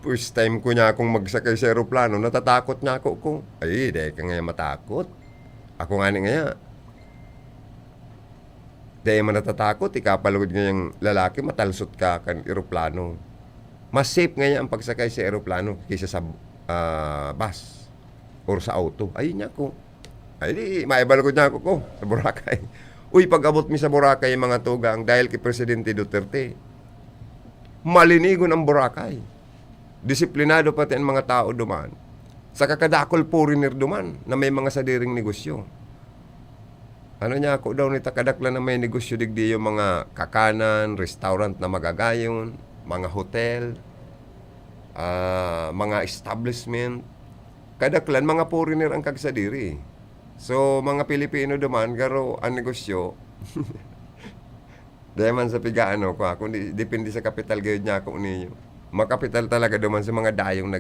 S5: First time ko niya akong magsakay sa aeroplano, natatakot niya ako. Ay, di ka nga matakot. Ako nga nga ya. Di man natatakot, ikapalugod nga yung lalaki, matalsot ka kan aeroplano. Mas safe nga ang pagsakay sa aeroplano kaysa sa bus or sa auto. Ay, niya ko. Ay, di, maibalagod niya ako sa Boracay. Uy, pag-abot mi sa Boracay, mga tugang, dahil kay Presidente Duterte, malinigon ang Boracay. Disiplinado pati ang mga tao duman. Sa kakadakol foreigner duman na may mga sadiring negosyo. Niya ako daw ni takadakla na may negosyo digdi yung mga kakanan, restaurant na magagayon, mga hotel, mga establishment. Kadaklan, mga foreigner ang kagsadiri. So, mga Pilipino duman, garo ang negosyo. Dahil man sa pigaano ko, kundi depende sa kapital gayud niya ako ninyo. Makapital talaga duman sa mga dayong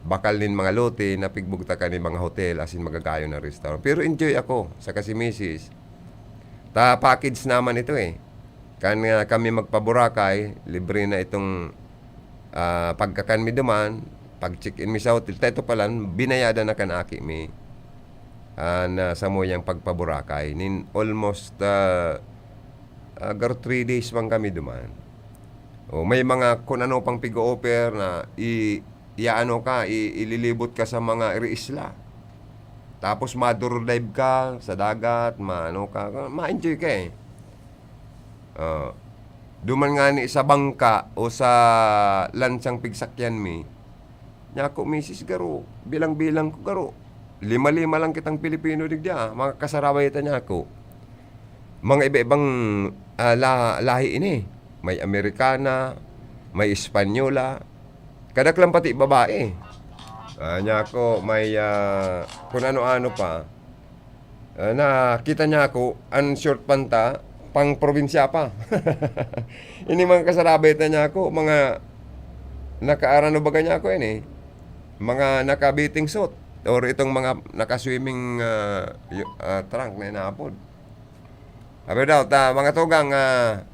S5: bakal nin mga lote na pigbugta ka ni mga hotel asin magagayon na restaurant. Pero enjoy ako sa kasi Mrs. Package naman ito Kan kami magpaboracay, libre na itong pagkakan mi duman, pag-check-in mi sa hotel. Ito pala, binayada na kan aki mi. Na sa mo yung pagpaboracay. Almost 3 days bang kami duman. May mga kung ano pang pig-offer na ililibot ka sa mga isla. Tapos dive ka sa dagat, ma-enjoy ka duman nga ni sa bangka o sa lansang pigsakyan mi. Nya ko, Mrs. Garo, bilang-bilang ko garo. 5 lang kitang Pilipino digda, mga kasaraway niya ako. Mga iba-ibang lahi ini. May Amerikana, may Espanyola, kadaklang pati babae. Niya ako, may kung ano-ano pa. Nakita niya ako, ang short panta, pang probinsya pa. Ini mga kasaraway niya ako, mga nakaarano baga niya ako mga nakabiting suit. Or itong mga naka-swimming trunk na inaapod. Sabi daw, mga tugang,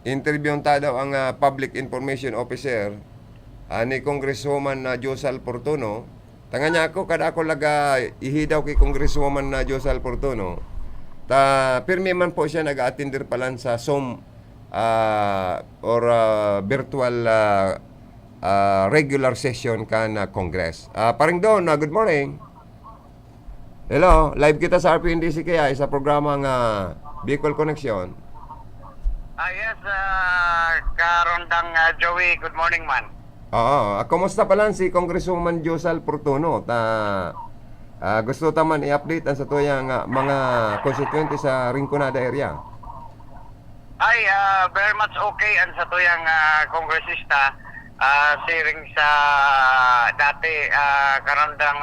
S5: interview daw ang Public Information Officer ni Congresswoman Josal Portuno. Tanga niya ako, kada ako ihidaw kay Congresswoman Josal Portuno. Pirmi man po siya nag-attender palan sa Zoom or virtual regular session ka na Congress. Paring doon, good morning. Hello, live kita sa RPNDC kaya sa programa nga Bicol Connection.
S6: Yes, Karondang Joey, good morning man.
S5: Oo, kumusta pala si Congresswoman Josal Portuno? Gusto taman i-update ang sa tuyang mga constituente sa Rinconada area.
S6: Ay, very much okay ang sa tuyang kongresista. Siring sa dati Karondang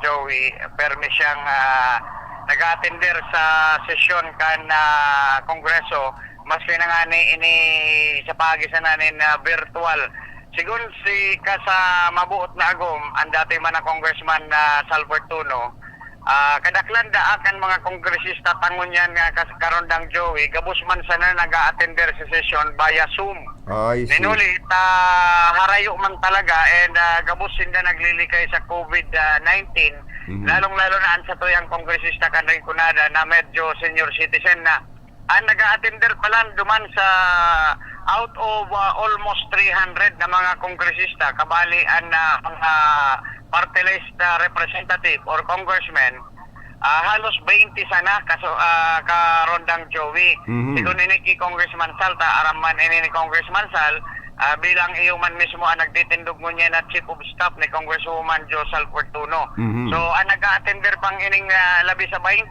S6: Joey, permi siyang nag-attender sa sesyon kan kongreso, mas pinangani ini sa pagisan nanin virtual. Sigun si kasa mabuot na agom ang dati man na congressman Sal Portuno, kadaklan da akan mga kongresista tangon yan nga karondang Joey gabos man sana naga-attender sa session via Zoom.
S5: I see.
S6: Minuli harayo man talaga and gabos sinda naglilikay sa COVID-19. Lalong-lalo na an sa tuyang kongresista kanring kunada na medyo senior citizen na ang naga-attender pala duman sa out of almost 300 na mga kongresista kabali ang mga party list representative or congressman halos 20 sana karondang Joey. Sigun ini ki Congressman Salta araman ini ni Congressman Sal bilang iyo man mismo ang nagtitindog mo niya na Chief of Staff ni Congresswoman Josal Fortuno. So ang nag-attender pang ining labi sa 20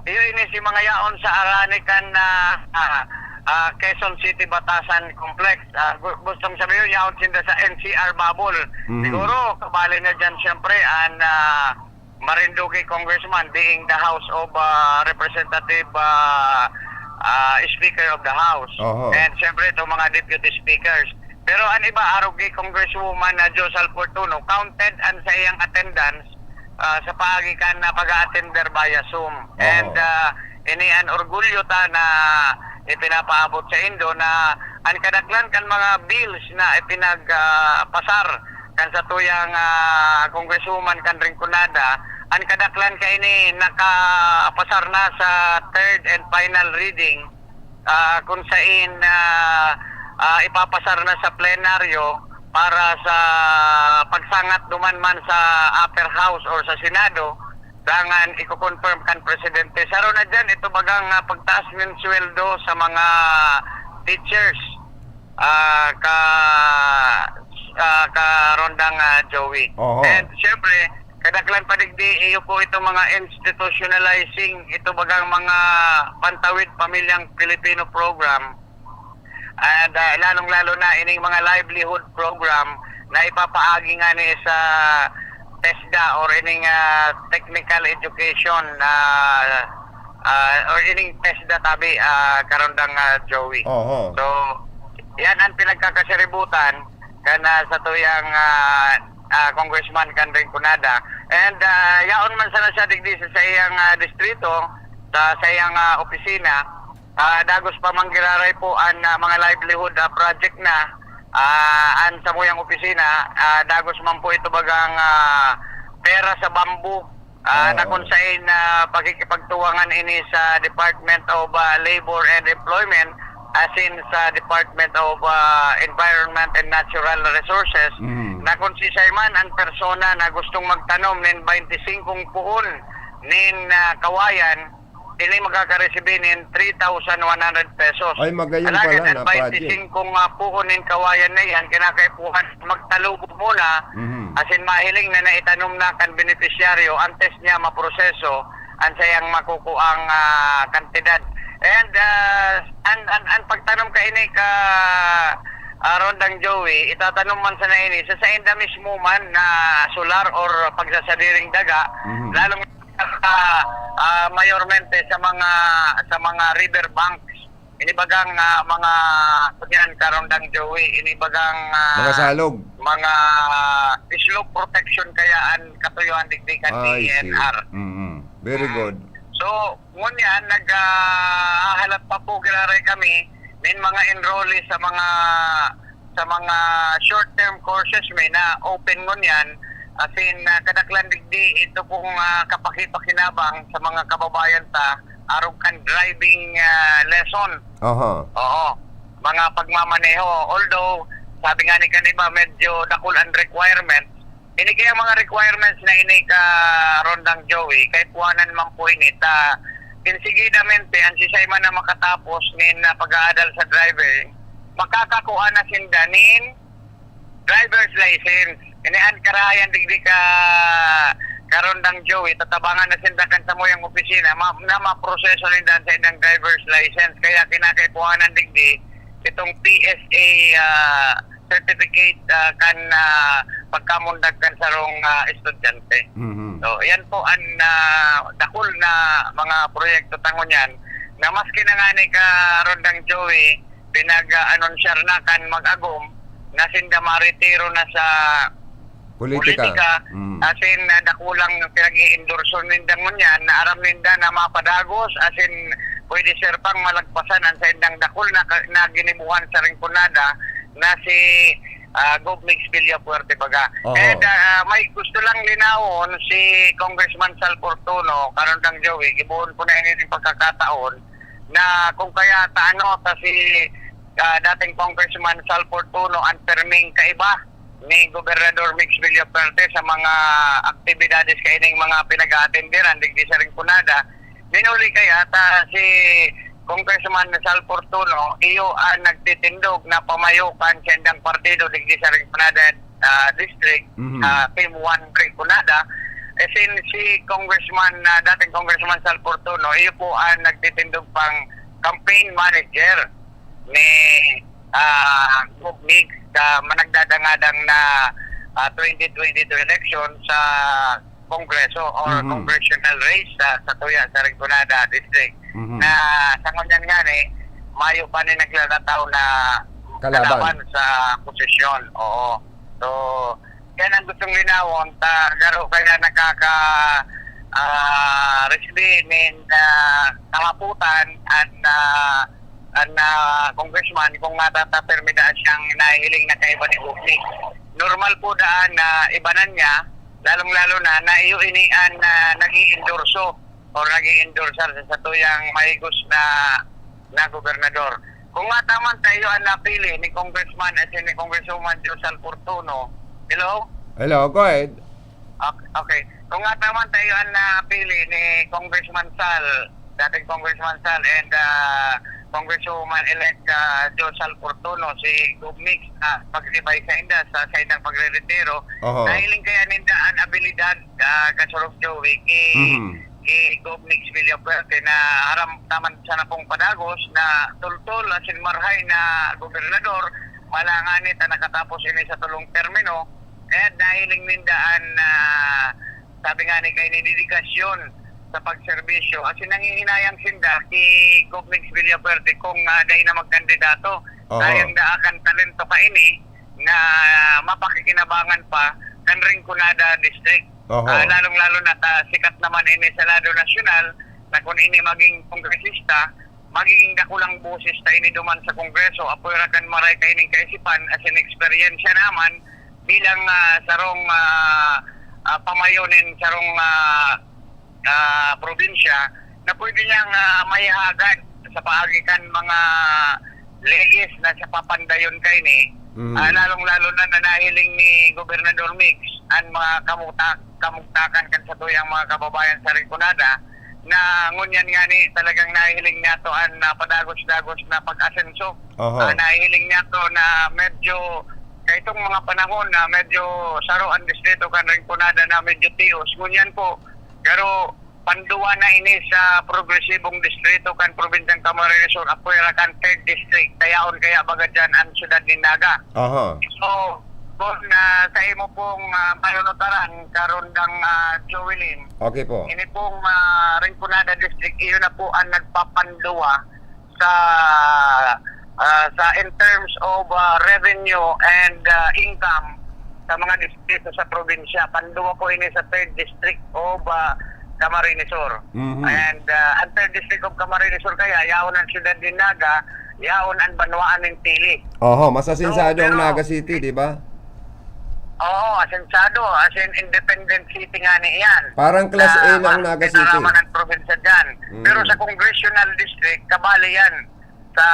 S6: iyo ini si mga yaon sa Aranican na Quezon City Batasan Complex. Gustong sabihin yaon sinda sa NCR Babol. Siguro kabali na dyan siyempre ang Marinduque Congressman being the House of Representative Speaker of the House. And siyempre itong mga deputy speakers. Pero ang iba arugi Congresswoman na Josal Fortuno counted ang sa iyang attendance sa pagikan na pag-attender via Zoom. And ini an orgulyo ta na ipinapaabot sa Indo na ang kadaklan kan mga bills na ipinagpasar kan sa tuyang Congresswoman kan Rinconada, ang kadaklan kay ini nakapasar na sa third and final reading kung saan ipapasar na sa plenaryo para sa pagsangat duman man sa upper house or sa Senado dangan i-confirm kan presidente. Saro na dyan, ito bagang pagtaas ng sweldo sa mga teachers karondang Joey. And syempre, kadaklan padigdi iyo po itong mga institutionalizing, ito bagang mga Pantawid Pamilyang Pilipino program. And lalong-lalo na ining mga livelihood program na ipapaagi nga ni sa TESDA or ining technical education or ining TESDA tabi karondang Joey. So yan ang pinagkakasiributan kana sa tuyang Congressman kan Rinconada. And yaon man sana siya digdi sa iyang distrito sa iyang opisina. Dagos pa manggiraray po ang mga livelihood project na an sa muyang opisina, dagos man po ito bagang pera sa bamboo na kung saan pagkikipagtuwangan ini sa Department of Labor and Employment as in sa Department of Environment and Natural Resources na kung si Simon ang persona na gustong magtanom ng 25 puon nin kawayan ini magkakaresibin in 3,100 pesos.
S5: Ay, magayon pala na project.
S6: 25 puhunin kawayan na yan, kinakaipuhan magtalubog muna, asin mahiling na naitanom na kan beneficiaryo, antes niya maproseso, ang sayang makukuang kantidad. And ang pagtanom ka ini ka Rondang Joey, itatanong man sana ini, sa inda mismo man na solar or pagsasadiring daga, lalong mayormente sa mga river banks inibagang mga kunyan karondang Joey inibagang
S5: mga salog
S6: mga slope protection kayaan katuyuan digdikan ni ENR.
S5: Very good.
S6: So ngunyan naghahalap pa po giraray kami nin mga enrollees sa mga short term courses may na open ngunyan. Asin kadaklan digdi ito pong kapakipakinabang sa mga kababayan ta arog kan driving lesson. Oo. Mga pagmamaneho. Although sabi nga ni kaniba medyo dakul ang requirements. Ini kaya mga requirements na ini ka Rondang Joey kay puanan man po ini ta insigidamente ang sisay man na makatapos nin pag-aaral sa driver makakakuha na sindanin driver's license. Inian karayan digdi ka Karondang Joey, tatabangan na sindakan sa moyang opisina na maproseso rin daan sa inang driver's license. Kaya kinakaipuhanan digdi itong PSA certificate kan pagkamundag kan sarong estudyante. So yan po ang dakul na mga proyekto tangon yan na maski na nga ni ka Rondang Joey pinag-anonsyar na kan mag-agom na sinda maritiro na sa
S5: Politika. Mm.
S6: As in, dakulang pinag-i-endorso nindang ngunyan, na aram ninda na mapadagos, as in, pwede sir pang malagpasan ang sa indang dakul na ginibuhan sa ringkunada na si Gov. Mix Villapuerte baga.
S5: Oo.
S6: And may gusto lang linawon si Congressman Sal Fortuno, karon dang Joey, ibuon po na ini pagkakataon na kung kaya taano ta si dating Congressman Sal Fortuno ang perming kaiba ni Gobernador Mix Villapuerte sa mga aktibidades kaining mga pinag-aatenderan digdi sa ringkunada. Minuli kaya ta si Congressman Sal Fortuno iyo ang nagtitindog na pamayukan sa indang partido digdi sa ringkunada district, Team 1 ringkunada. Sin si Congressman dating Congressman Sal Fortuno iyo po ang nagtitindog pang campaign manager ni Gov. Mix managdadangadang na 2022 election sa Kongreso or congressional race sa Tuya sa Ringkunada District na sa ngunyan nga mayo pa ni naglalataw na kalaban sa posisyon. Oo. So, yan ang gustong linawon garo kaya nakaka receive kamaputan ang congressman kung matatapermida siyang nahihiling na kaiba ni Gov. Normal po daan na ibanan niya, lalong-lalo na iyo inian na nag-i-endorso o nag-i-endorser sa tuyang mahigos na gobernador. Kung mataman tayo ang napili ni Congressman at ni Congresswoman Sal Fortuno, hello?
S5: Hello, go ahead.
S6: Okay. Kung mataman tayo ang napili ni Congressman Sal, dating Congressman Sal and Congresswoman-elect Sal Fortuno, si Gov. Mix pagsibay sa inda sa indang pagre-retiro, nahiling kaya ninda ang abilidad kasurok Joey kay Gov. Mix Villapuerte na haram taman sana pong padagos na tultol asin marhay na gobernador malanganit na nakatapos ini sa tulong termino at nahiling ninda ang sabi nga ni kay nidedikasyon sa pagserbisyo. Kasi nangihinayang sinda si Gov. Mix Villapuerte kung dahil na magkandidato. Sayang daakan talento ka ini na mapakikinabangan pa kan Ringkunada District. Lalong-lalo na sikat naman ini sa lado nasyonal na kung ini maging kongresista, magiging dakulang boses ta ini duman sa Kongreso. Apoy rakan maray kaining kaisipan as an experience naman bilang sarong pamayonin sarong probinsya na pwede niyang mayahagad sa paagikan mga legis na sa papandayon kay ni lalong-lalo na nahiling ni Gobernador Mix ang mga kamugtakan kan sa tuyang mga kababayan sa Ringkunada na ngunyan nga ni talagang nahiling niya to ang padagos-dagos na pag-asenso. Nahiling niya to na medyo kaitong mga panahon na medyo saro ang distrito kan Ringkunada na medyo tios. Ngunyan po pero panduwa na ini sa progresibong distrito kan probinsyang Camarines Sur apoy ra kan 3rd district tayaon kaya baga dyan ang syudad ni Naga. So kung sa imo pong manunotaran karon dang Joelyn.
S5: Okay po.
S6: Ini pong Ringkunada district iyo na po ang nagpapanduwa sa in terms of revenue and income sa mga distrito sa probinsya. Panduwa ko ini sa 3rd district of Camarines Sur. And ang 3rd district of Camarines Sur kaya yaon ang syudad ni Naga, yaon ang Banwaan ng Tili.
S5: Mas asinsado ang Naga City, di ba?
S6: Oo, asinsado. As in independent city nga ni iyan.
S5: Parang class A ng Naga City.
S6: Pinaraman ng probinsya dyan. Pero sa congressional district, kabali yan sa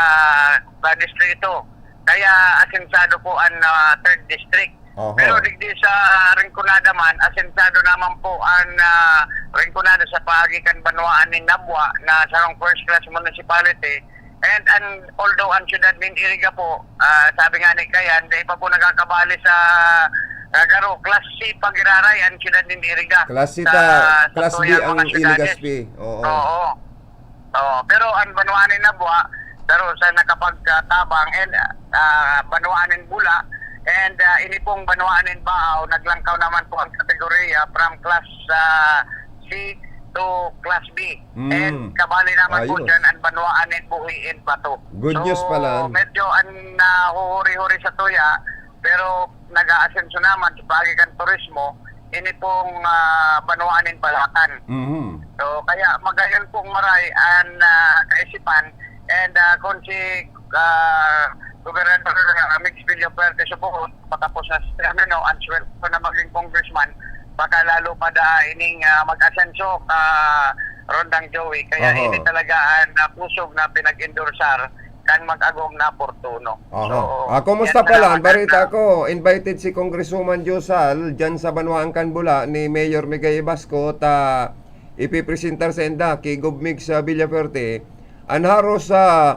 S6: distrito. Kaya asinsado po ang 3rd district. Pero digdi sa Ringkunada man, asensado naman po ang Ringkunada sa pagikan Banwaan ni Nabwa na sarong first class municipality. And although ang syudad ng Iriga po, sabi nga ni Kayan, di pa po nagkakabali sa Garo, Class C pag-iraray ang syudad ng Iriga.
S5: Class C Class B ang Iligaspi.
S6: Oo. Pero ang Banwaan ni Nabwa, pero sa nakapagtabang and Banwaan ng Bula, and ini pong Banwaan ng Baaw, naglangkaw naman po ang kategorya from Class C to Class B. And kabali naman po dyan ang Banwaan ng Buhi and Bato.
S5: Good news pala.
S6: So medyo ang huhuri-huri sa tuya, pero nag-aasenso naman sa pagikan turismo, ini pong Banwaanin Balacan. So, kaya magayon pong maray ang kaisipan and kung si Gobernador Mix Villafuerte subuhon, patapos na ang sweldo ko na maging congressman, baka lalo pa ining mag-asenso Rondang Joey. Kaya
S5: Oho.
S6: ini talaga ang pusog na pinag-endorsar kan mag-agom na Portuno. So,
S5: kumusta
S6: yan
S5: pala?
S6: salamat
S5: Balita
S6: na-
S5: ko, invited si Congresswoman Josal dyan sa Banwaan Canbula ni Mayor Migay Basco ta ipipresentar sa enda kay Gobmig sa Villafuerte. Anharo sa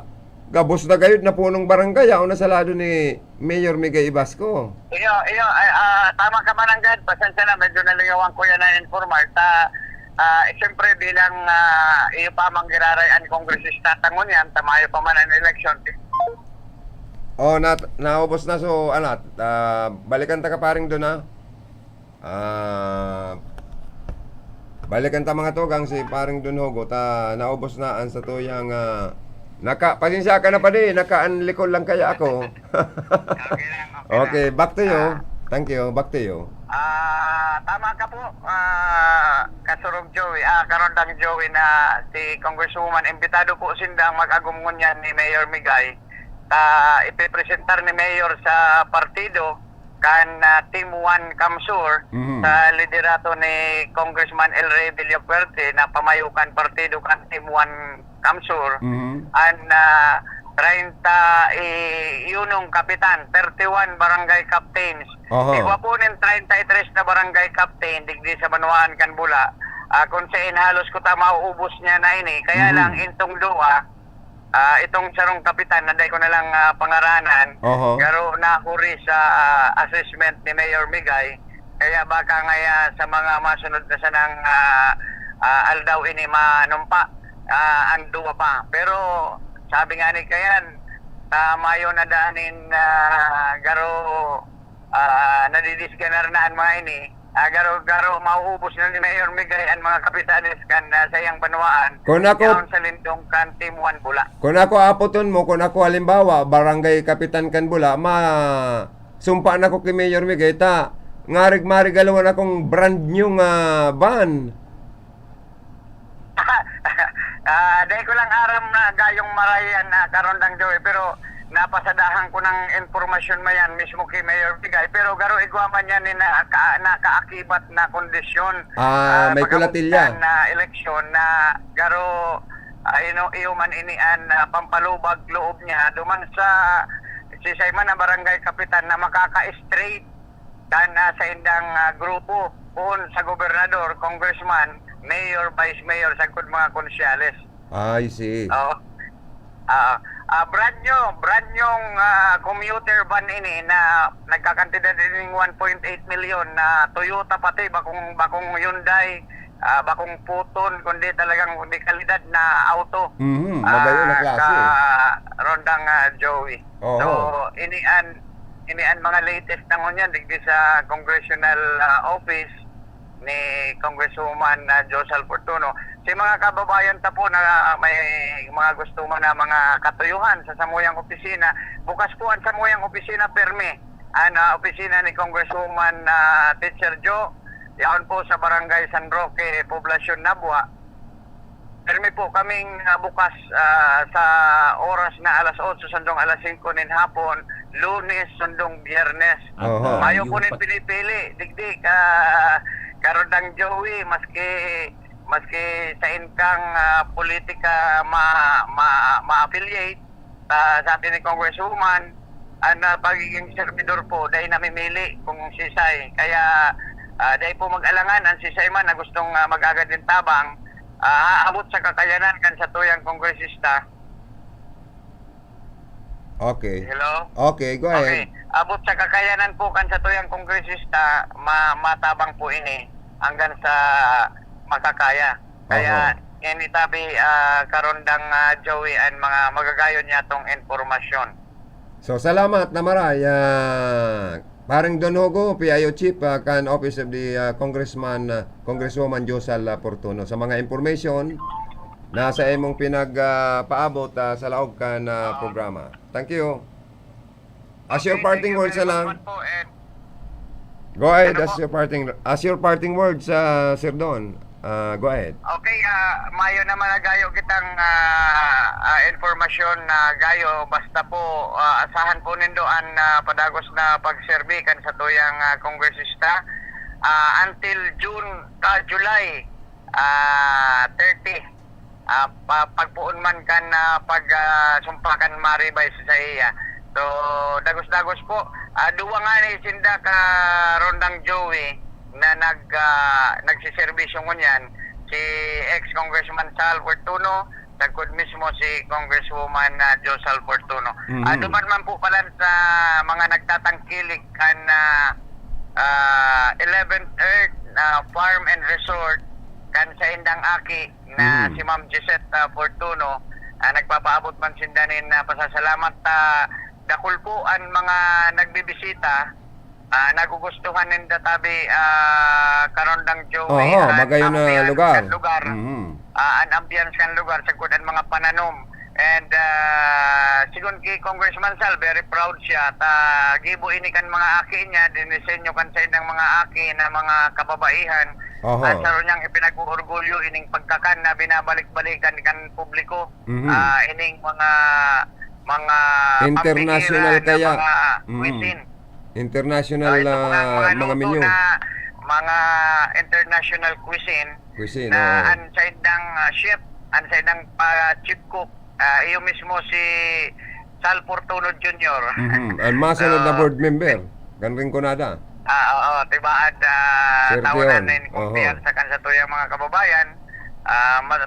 S5: gabos na gayud na punong barangay o nasalado ni Mayor Migay Basco.
S6: Iyo, tama ka man ang gad. Pasensya na, medyo naligawan ko yan na informal. Siyempre bilang iyo pa mang giraray ang kongresista tangon yan, tamayo pa man ang election.
S5: Naubos na so balikan ta ka paring doon balikan ta mga tugang si paring doon hogo ta naubos na ang sa tuyang pasensya ka na pa di nakaanlikol lang kaya ako.
S6: Okay lang,
S5: Okay, back to you. Thank you, back to you.
S6: Tama ka po, Kasurog Joey, Karondang Joey na si Congresswoman, imbitado po sindang mag-agumungan yan ni Mayor Migay. Ipipresentar ni Mayor sa partido kan Team 1 Kamsur sa liderato ni Congressman El Rey Villafuerte na pamayukan partido kan Team 1 Kamsur. And 30 yunong kapitan, 31 barangay captains. Igwa po ng 33 na barangay captain digdi sa Banwaan Canbula. Kung sa halos ko mauubos niya na ini. Kaya lang intong duwa, itong sarong kapitan na day ko na lang pangaranan. Garo nahuri sa assessment ni Mayor Migay. Kaya baka ngaya sa mga masunod na sanang aldaw ini manumpa ang duwa pa. Pero sabi nga ni Kayan, mayo na daanin garo nadidisganar na ang mga ini. Garo mauubos na ni Mayor Migay ang mga kapitanes kan sa iyang Banwaan.
S5: Kung ako
S6: Sa lindong kan Team 1 Bula.
S5: Kung ako apoton mo, kung ako halimbawa barangay kapitan Canbula, sumpa na ko kay Mayor Migay ta ngarig-marig galawan akong brand new van.
S6: Dahil ko lang aram na gayong marayan na Karondang Joey, pero napasadahan ko ng informasyon mayan mismo kay Mayor Migay, pero garo igwaman yan ni nakaakibat na kondisyon
S5: May kulatilya
S6: na eleksyon na garo iyo man inian pampalubag loob niya duman sa si Simon na barangay kapitan na makaka-straight kan sa indang grupo kung sa gobernador, congressman, mayor, vice mayor, sagkod mga konsyales.
S5: I see.
S6: Brand new commuter van ini na nagkakantidad din ng 1.8 million na Toyota pati, bakong Hyundai, bakong Puton, kundi talagang di kalidad na auto.
S5: Magayon na klase.
S6: Rondang Joey.
S5: Oo.
S6: So, inian mga latest na ngunyan digdi sa congressional office ni Congresswoman Josal Portuno. Si mga kababayan ta po na may mga gusto man na mga katuyuhan sa samuyang opisina, bukas po ang samuyang opisina permi. Ang opisina ni Congresswoman Teacher Joe, yaon po sa Barangay San Roque, Poblacion Nabua. Permi po kaming bukas sa oras na alas 8 sundong alas 5 nin hapon, Lunes sundong Biyernes. Mayo po nin pinipili, digdi Karondang Joey, maski sa inkang politika ma-affiliate, sabi ni Congresswoman, ang pagiging servidor po, dahil namimili kung sisay. Kaya dahil po mag-alangan ang sisay man na gustong mag-agad din tabang, aabot sa kakayanan kan sa tuyang kongresista.
S5: Okay.
S6: Hello?
S5: Okay, go ahead.
S6: Okay. Abot sa kakayanan po kan sa tuyang kongresista, matabang po ini hanggang sa makakaya. Kaya initabi Karondang Joey ang mga magagayon niya tong informasyon.
S5: So, salamat na maray. Parang Don Hugo, PIO Chief, kan Office of the Congresswoman Josal Portuno. Sa mga information na sa imong pinagpaabot sa laog kan programa. Thank you. As your parting
S6: thank you
S5: words
S6: very
S5: na lang.
S6: much po, and
S5: Go ahead,
S6: Ano
S5: as
S6: po?
S5: your parting words, Sir Don. Go ahead.
S6: okay, mayo naman na gayo kitang informasyon na gayo, basta po asahan po nindo ang padagos na pagserbi kan sa tuyang kongresista until July 30. Pagpuon man kan pagsumpakan maribay sa iya. So dagos-dagos po. Duwa nga ni sinda ka Rondang Joey na nagsiservisyo ngunyan, si ex-congressman Sal Fortuno, tagkod mismo si Congresswoman Josal Fortuno.
S5: Mhm.
S6: Duman man po pala sa mga nagtatangkilik kan 11th Earth Farm and Resort kan sa Indang Aki na si Ma'am Gisette Fortuno, nagpapaabot man sindanin na pasasalamat dakul po ang mga nagbibisita, nagugustuhan ninda tabi Karondang Joey
S5: magayon na lugar.
S6: Ang ambience kan lugar sa kudan mga pananom. And sigun kay Congressman Sal, very proud siya gibo ini kan mga aki niya, dinisenyo kan sa indang mga aki na mga kababaihan. At sa niyang ipinag-uurgulyo ining pagkakan na binabalik-balikan kan publiko, ining mga
S5: International
S6: pampigilan
S5: kaya.
S6: na mga cuisine.
S5: International
S6: Ito mga
S5: mga
S6: luto
S5: menu.
S6: na mga international cuisine
S5: Cuisine,
S6: na
S5: oo.
S6: ang sa indang chef, ang sa indang chief cook, iyo mismo si Sal Fortuno Jr.
S5: Ang masunod na board member. Ganring kunada.
S6: Oo, tibaad
S5: Sir
S6: tawanan
S5: Dion.
S6: na kumpiyansa kan sa tuyang mga kababayan,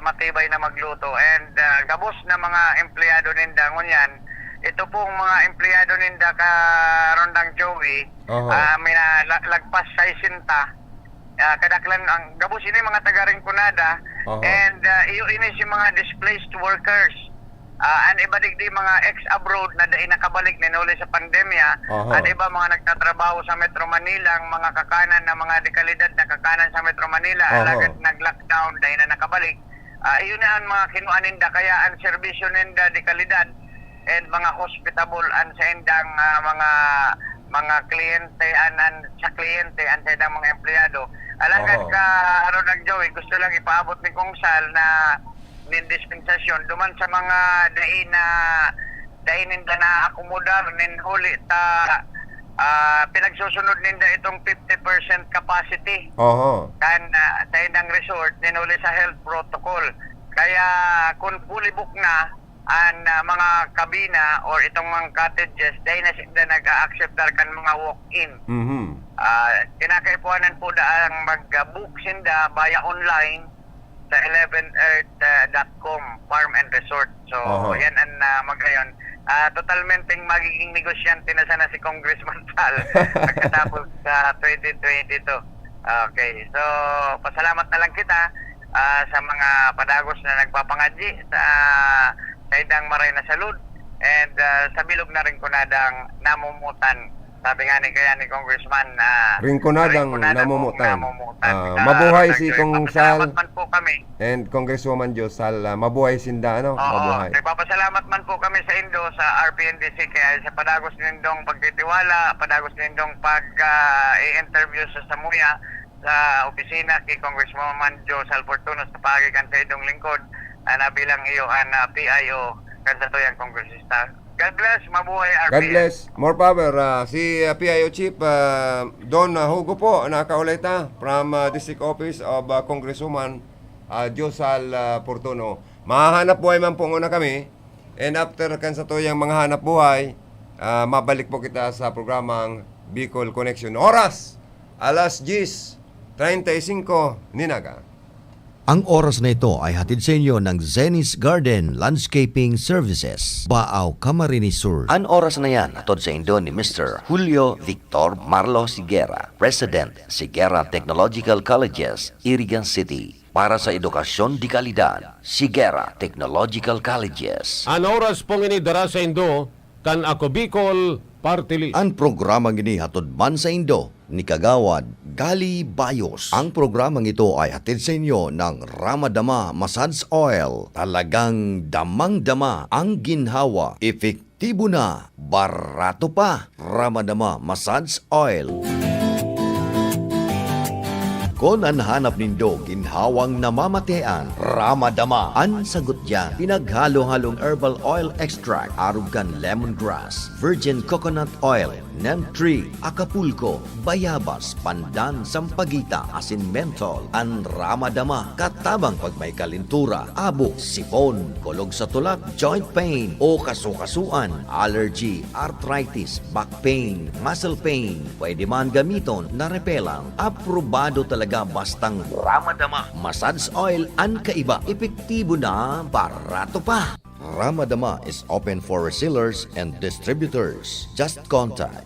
S6: matibay na magluto. And gabos na mga empleyado ninda ngunyan, ito pong mga empleyado ninda ka Rondang Joey, may lagpas 60. Kadaklan ang gabos ini mga taga-Rinconada, and iyo ini si mga displaced workers. Ang iba digdi mga ex-abroad na dahil nakabalik ninuli sa pandemya, at iba mga nagtatrabaho sa Metro Manila, ang mga kakanan na mga dekalidad na kakanan sa Metro Manila, alagad nag-lockdown dahil na nakabalik. Iyon na ang mga kinuan ninda, kaya ang serbisyo ninda dekalidad and mga hospitable an sa indang mga kliyente sa kliyente an sa indang mga empleyado. Alagad ka Ronald Joey, gusto lang ipaabot ni Kong Sal na nin dispensasyon duman sa mga dain ninda na akomodar nin huli pinagsusunod ninda itong 50% capacity kan sa indang resort nin huli sa health protocol. Kaya kung fully book na ang mga kabina or itong mga cottages, dahil na sila nag-accept kan mga walk-in. Kinakaipuanan po ang mag-book sinda via online sa 11earth.com farm and resort. So yan ang magayon. Totalmente magiging negosyante na sana si Congressman Sal pagkatapos sa 2022. Okay, so pasalamat na lang kita sa mga padagos na nagpapangadji sa idang maray na salud, and sa bilog na Rinconadang namumutan. Sabi nga ni kaya ni Congressman
S5: Rinconadang namumutan. Mabuhay si Kong Sal
S6: man po kami.
S5: and Congresswoman Josal. Mabuhay sinda, ano? Mabuhay.
S6: Nagpapasalamat man po kami sa Indo, sa RPNDC, kaya sa padagos nindong pagtitiwala, padagos nindong pag-i-interview sa Samuya, sa opisina kay Congresswoman Josal Fortuno sa pagikan sa idong lingkod, na bilang iyo ang PIO kan sa tuyang kongresista. God bless, mabuhay RPN.
S5: God bless. More power. Si PIO Chief Don Hugo po, nakaulit from District Office of Congresswoman Josal Fortuno. Mahanap buhay man po muna kami. And after kan sa tuyang mga hanap buhay, mabalik po kita sa programang Bicol Connection. Oras, alas 10:35 ninaga.
S2: Ang oras na ito ay hatid sa inyo ng Zenis Garden Landscaping Services, Baaw, Camarines Sur.
S7: Ang oras na yan, atod sa Indo ni Mr. Julio Victor Marlo Sigera, President, Sigera Technological Colleges, Irigan City. Para sa edukasyon di kalidad, Sigera Technological Colleges.
S3: Ang oras pong inidara sa Indo, kan ako Bicol Party List.
S2: Ang programang ini hatod man sa Indo ni Kagawad Gali Bayos. Ang programang ito ay hatid sa inyo ng Ramadama Massage Oil. Talagang damang-dama ang ginhawa, epektibo na, barato pa, Ramadama Massage Oil. Kon ang hanap nindo ginhawang namamatean, Ramadama ang sagot dyan. Pinaghalo-halong herbal oil extract, arugan lemongrass, virgin coconut oil, neem tree, acapulco, bayabas, pandan, sampagita, asin menthol, ang Ramadama katabang pag may kalintura, abo, sipon, kulog sa tulak, joint pain o kasukasuan, allergy, arthritis, back pain, muscle pain. Pwede man gamiton na repelang. Aprobado talaga bastang Ramadama Massage Oil ang kaiba. Epektibo na, barato pa. Ramadama is open for resellers and distributors. Just contact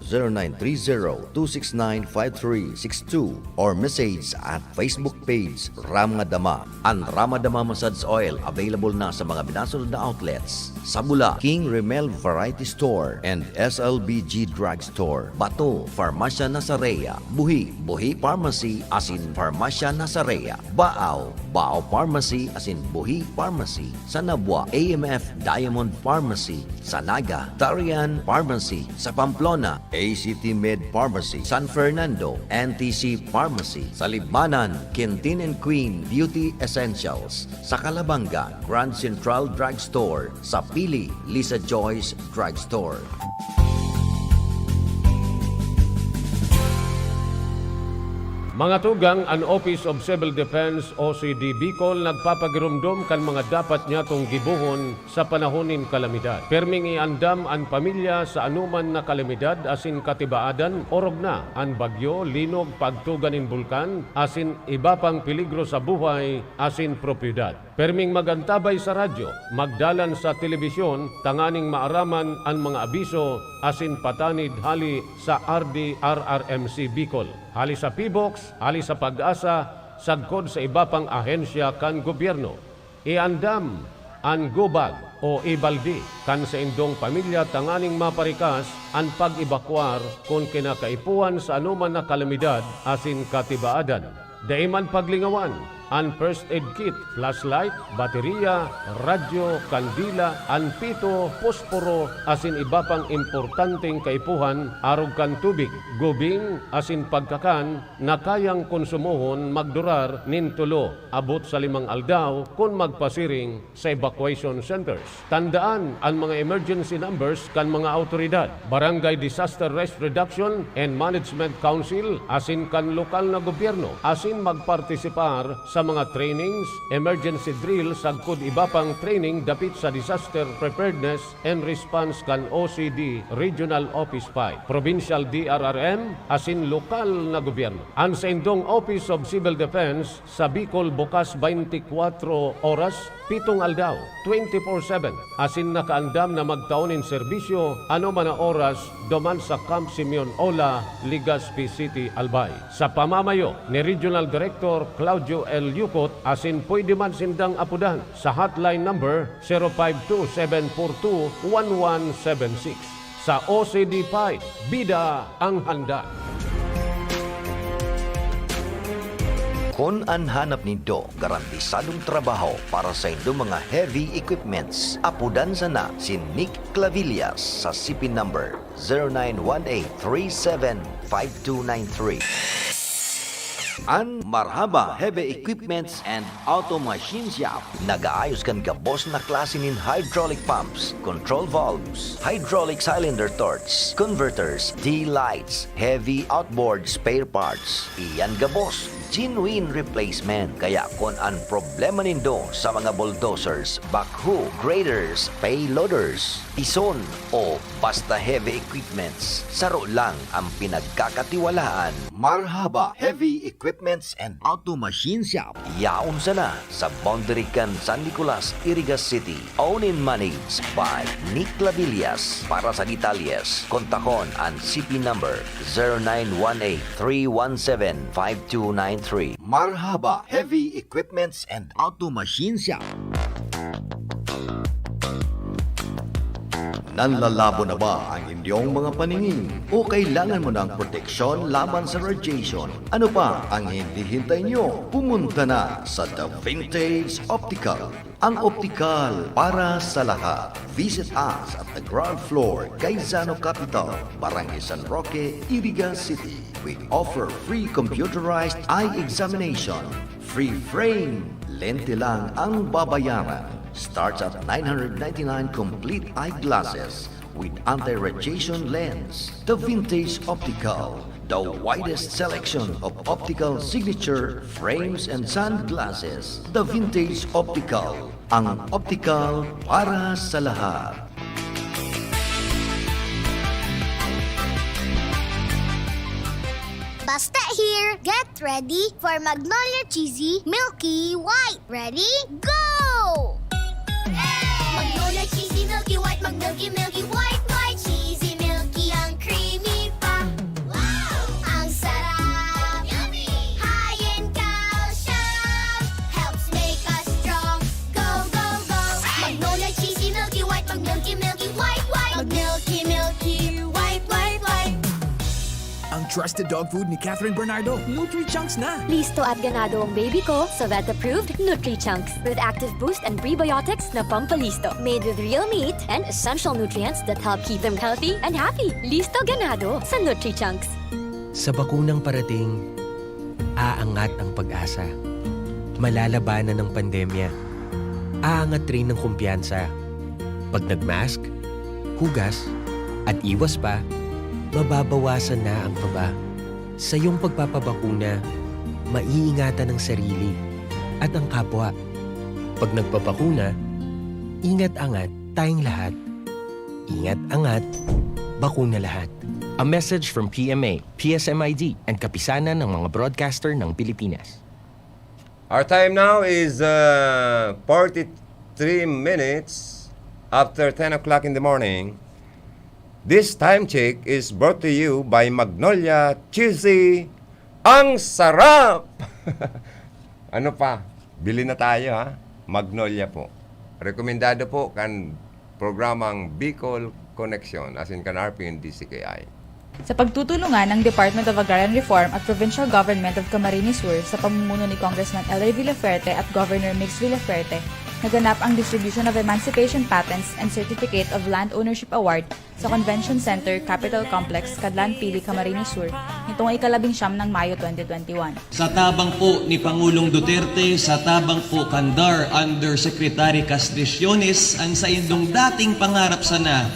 S2: 0930-269-5362 or message at Facebook page Ramadama. Ang Ramadama Massage Oil available na sa mga binasunod na outlets. Sabula, King Remel Variety Store and SLBG Drug Store. Bato, Farmacia Nasarea. Buhi, Buhi Pharmacy asin Farmacia Nasarea. Baaw, Baaw Pharmacy asin Buhi Pharmacy. Sa Nabwa, AMF Diamond Pharmacy. Sa Naga, Tarian Pharmacy. Sa Pamplona, ACT Med Pharmacy. San Fernando, NTC Pharmacy. Sa Libmanan, Quintin and Queen Beauty Essentials. Sa Calabanga, Grand Central Drug Store. Sa Pili, Lisa Joyce Drug Store.
S3: Mga tugang, ang Office of Civil Defense OCD Bicol nagpapagirumdum kan mga dapat niya tong gibuhon sa panahonin kalamidad. Perming iandam ang pamilya sa anuman na kalamidad asin katibaadan orog na ang bagyo, linog, pagtuganin bulkan asin iba pang peligro sa buhay asin propiedad. Perming magantabay sa radyo, magdalan sa telebisyon, tanganing maaraman ang mga abiso asin patanid hali sa RDRRMC Bicol. Hali sa PBOX, hali sa Pag-asa, sagkod sa iba pang ahensya kan gobyerno. Iandam ang gubag o ibaldi kan sa indong pamilya tanganing maparikas ang pag-ibakwar kung kinakaipuan sa anuman na kalamidad asin katibaadan. Daiman paglingawan ang first aid kit, flashlight, baterya, radyo, kandila, anpito, posporo, asin iba pang importanteng kaipuhan, arog kan tubig, gubing, asin pagkakan, na kayang konsumohon magdurar nintulo, abot sa 5 aldaw kung magpasiring sa evacuation centers. Tandaan ang mga emergency numbers kan mga autoridad, Barangay Disaster Risk Reduction and Management Council, asin kan lokal na gobyerno, asin magpartisipar sa mga trainings, emergency drills, sagkod iba pang training dapit sa disaster preparedness and response kan OCD Regional Office 5, Provincial DRRM, asin lokal na gobyerno. Ang sa indong Office of Civil Defense sa Bicol bukas 24 oras, 7 aldaw, 24/7, asin nakaandam na magtaunin serbisyo ano man na oras duman sa Camp Simeon Ola, Legazpi City, Albay. Sa pamamayo ni Regional Director Claudio L. Yukot, asin pwede man sindang apudan sa hotline number 052-742-1176. Sa OCD 5, bida ang handa.
S7: Kung ang hanap nindo, garantisadong trabaho para sa inyong mga heavy equipments, apudan sana si Nick Clavillas sa CP number 0918-375293. Ang Marhaba Heavy Equipments and Auto Machine Shop. Nag-aayos kan gabos na klase nin hydraulic pumps, control valves, hydraulic cylinder torch, converters, D-lights, heavy outboard spare parts. Iyan gabos, genuine replacement. Kaya kung ang problema nindo sa mga bulldozers, backhoe, graders, payloaders, ison o basta heavy equipments, saro lang ang pinagkakatiwalaan. Marhaba Heavy Equipments and Auto Machine Shop. Yaon sana sa boundary kan San Nicolas, Irigas City. Owned and managed by Nick Clavillas. Para sa detalyes, kontakon ang CP number 0918-317-5293. Marhaba Heavy Equipments and Auto Machine Shop.
S2: Nanlalabo na ba ang inyong mga paningin? O kailangan mo ng proteksyon laban sa radiation? Ano pa ang hindi hintay nyo? Pumunta na sa The Vintage Optical. Ang optical para sa lahat. Visit us at the ground floor, Gaisano Capital, Barangay San Roque, Irigan City. We offer free computerized eye examination. Free frame. Lente lang ang babayaran. Starts at 999 complete eyeglasses with anti-radiation lens. The Vintage Optical, the widest selection of optical signature frames and sunglasses. The Vintage Optical, ang optical para sa lahat.
S8: Basta here! Get ready for Magnolia Cheesy Milky White. Ready? Go! Magnolia Cheesy Milky White, Milky White, White, Cheesy Milky, ang creamy pa. Wow! Ang sarap! Yummy! High in calcium, helps make us strong. Go, go, go! Magnolia Cheesy Milky White, Milky White, White, Milky White, White, White.
S9: Ang trusted dog food ni Catherine Bernardo, Nutri-Chunks na.
S10: Listo at ganado ang baby ko sa vet-approved Nutri-Chunks with active boost and prebiotics na pampalisto. Made with real meat and essential nutrients that help keep them healthy and happy. Listo ganado sa Nutri-Chunks.
S11: Sa bakunang parating, aangat ang pag-asa. Malalabanan ng pandemya. Aangat rin ng kumpiyansa. Pag nagmask, hugas, at iwas pa, mababawasan na ang kaba. Sa iyong pagpapabakuna, maiingatan ang sarili at ang kapwa. Pag nagpabakuna, ingat-angat tayong lahat. Ingat-angat, bakuna lahat. A message from PMA, PSMID, and kapisanan ng mga broadcaster ng Pilipinas.
S5: Our time now is 43 minutes after 10 o'clock in the morning. This time check is brought to you by Magnolia Cheesy. Ang sarap! Ano pa? Bili na tayo ha. Magnolia po. Rekomendado po kan programang Bicol Connection as in kan RPN DCKI.
S4: Sa pagtutulungan ng Department of Agrarian Reform at Provincial Government of Camarines Sur sa pamumuno ni Congressman L.A. Villaferte at Governor Mix Villaferte, naganap ang distribution of Emancipation Patents and Certificate of Land Ownership Award sa Convention Center Capitol Complex, Cadlan Pili, Camarines Sur, nitong ika-19 ng Mayo 2021.
S12: Sa tabang po ni Pangulong Duterte, sa tabang po kandar Undersecretary Castriciones, ang sa indong dating pangarap sana,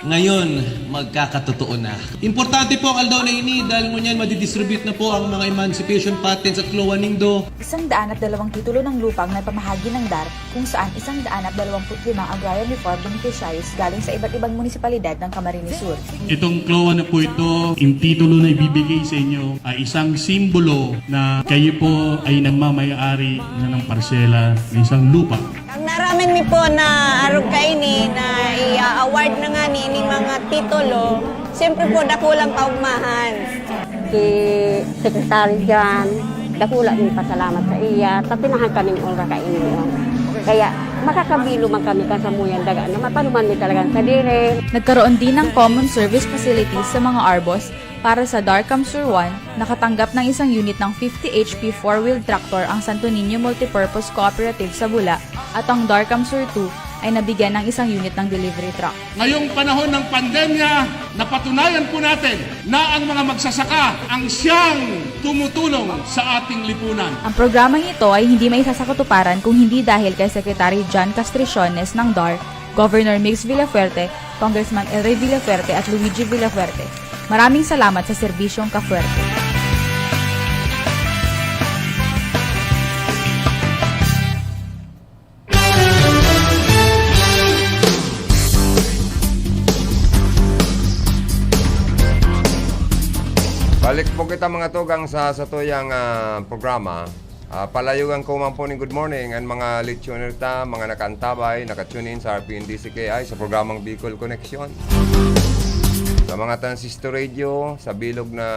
S12: ngayon magkakatotoo na. Importante po ang aldaw na ini dahil ngunyan madidistribute na po ang mga emancipation patents at Cloanindo.
S4: 102 titulo ng lupa ang napamahagi ng DAR kung saan 125 agrarian reform beneficiaries galing sa iba't ibang munisipalidad ng Camarines Sur.
S13: Itong Cloa na po ito, yung titulo na ibibigay sa inyo ay isang simbolo na kayo po ay nagmamayari na ng parsela ng isang lupa.
S14: Ang naramin mi po na arog kaini na i-award na nga ni mga titulo, siyempre po dakulang kaugmahan.
S15: Si Secretary dyan, dakula din pasalamat sa iya, tatinahan kaming ora kaini. Kaya makakabilo man kami kasamuyan daga na mapanuman mi talagang kadire.
S4: Nagkaroon din ng common service facilities sa mga ARBOS para sa Darcam Sur 1, nakatanggap ng isang unit ng 50 HP 4-wheel tractor ang Santo Niño Multipurpose Cooperative sa Bula at ang Darcam Sur 2 ay nabigyan ng isang unit ng delivery truck.
S13: Ngayong panahon ng pandemya, napatunayan po natin na ang mga magsasaka ang siyang tumutulong sa ating lipunan.
S4: Ang programang ito ay hindi may isasakatuparan kung hindi dahil kay Secretary John Castriciones ng DAR, Governor Mix Villaferte, Congressman El Rey Villaferte at Luigi Villaferte. Maraming salamat sa serbisyong Kafuerte.
S5: Balik po kita mga tugang sa tuyang programa. Palayugan ko man po ng good morning ang mga listener ta, mga nakantabay, nakatune in sa RPN DCKI sa programang Bicol Connection. Sa mga transistor radio, sa bilog na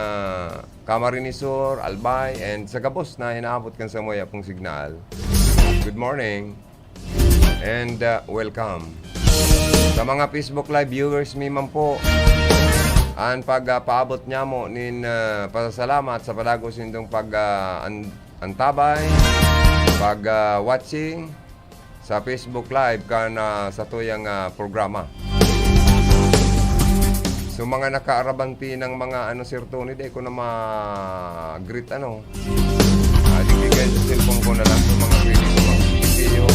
S5: Camarines Sur, Albay, and sa Gabos na inaabot kan sa moya pong signal. Good morning and welcome. Sa mga Facebook Live viewers mi man po, ang pagpaabot niya mo nin pasasalamat sa padagos nindong antabay, watching sa Facebook Live kana sa tuyang programa. So mga nakaarabanti ng mga Sir Tony, day ko na ma-greet digdigan sa cellphone ko na lang sa mga pwede ko mag-video.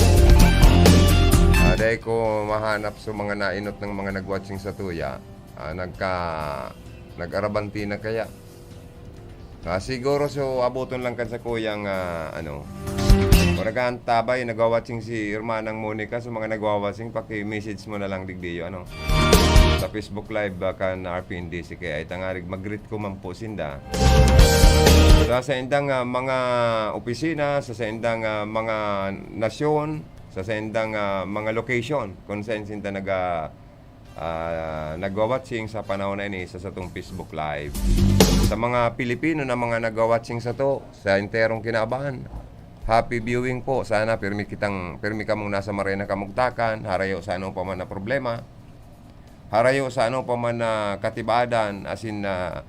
S5: Day ko mahanap sa mga nainot ng mga nag-watching sa tuya. Nag-arabanti na kaya. Siguro so abuton lang kan sa kuyang kung nag-aantabay, nag-watching si Irmanang Monica, so mga nag-watching, paki-message mo na lang digdiyo sa Facebook Live kan RPNDC kaya itangarig mag-greet ko man po sinda. Sa indang mga opisina, sa indang mga nasyon, sa indang mga location kung saan sinta nag-watching sa panahon na ini sa satong Facebook Live. Sa mga Pilipino na mga nag-watching sa to, sa interong kinabahan, happy viewing po. Sana pirmi kamong nasa marena kamugtakan, harayo sa anong pa man na problema, harayo sa anong pa man na katibadan, asin na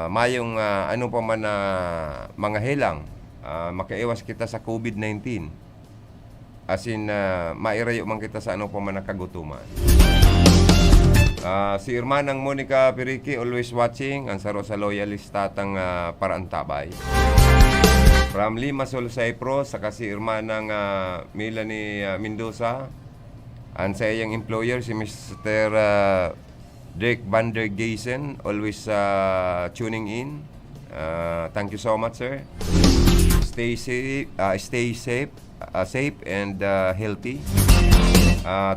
S5: mayong ano pa man na mga helang, makaiwas kita sa COVID-19. Asin mairayo man kita sa ano pa man na kagutuman. Si Irmanang Monica Piriki, always watching, ang saro sa loyalista tang Parantabay. From Limassol, Cyprus, saka si Irmanang Melanie Mendoza, ang sa iyang employer, si Mr. Drake Van der Geysen, always tuning in. Thank you so much, sir. Stay safe and healthy.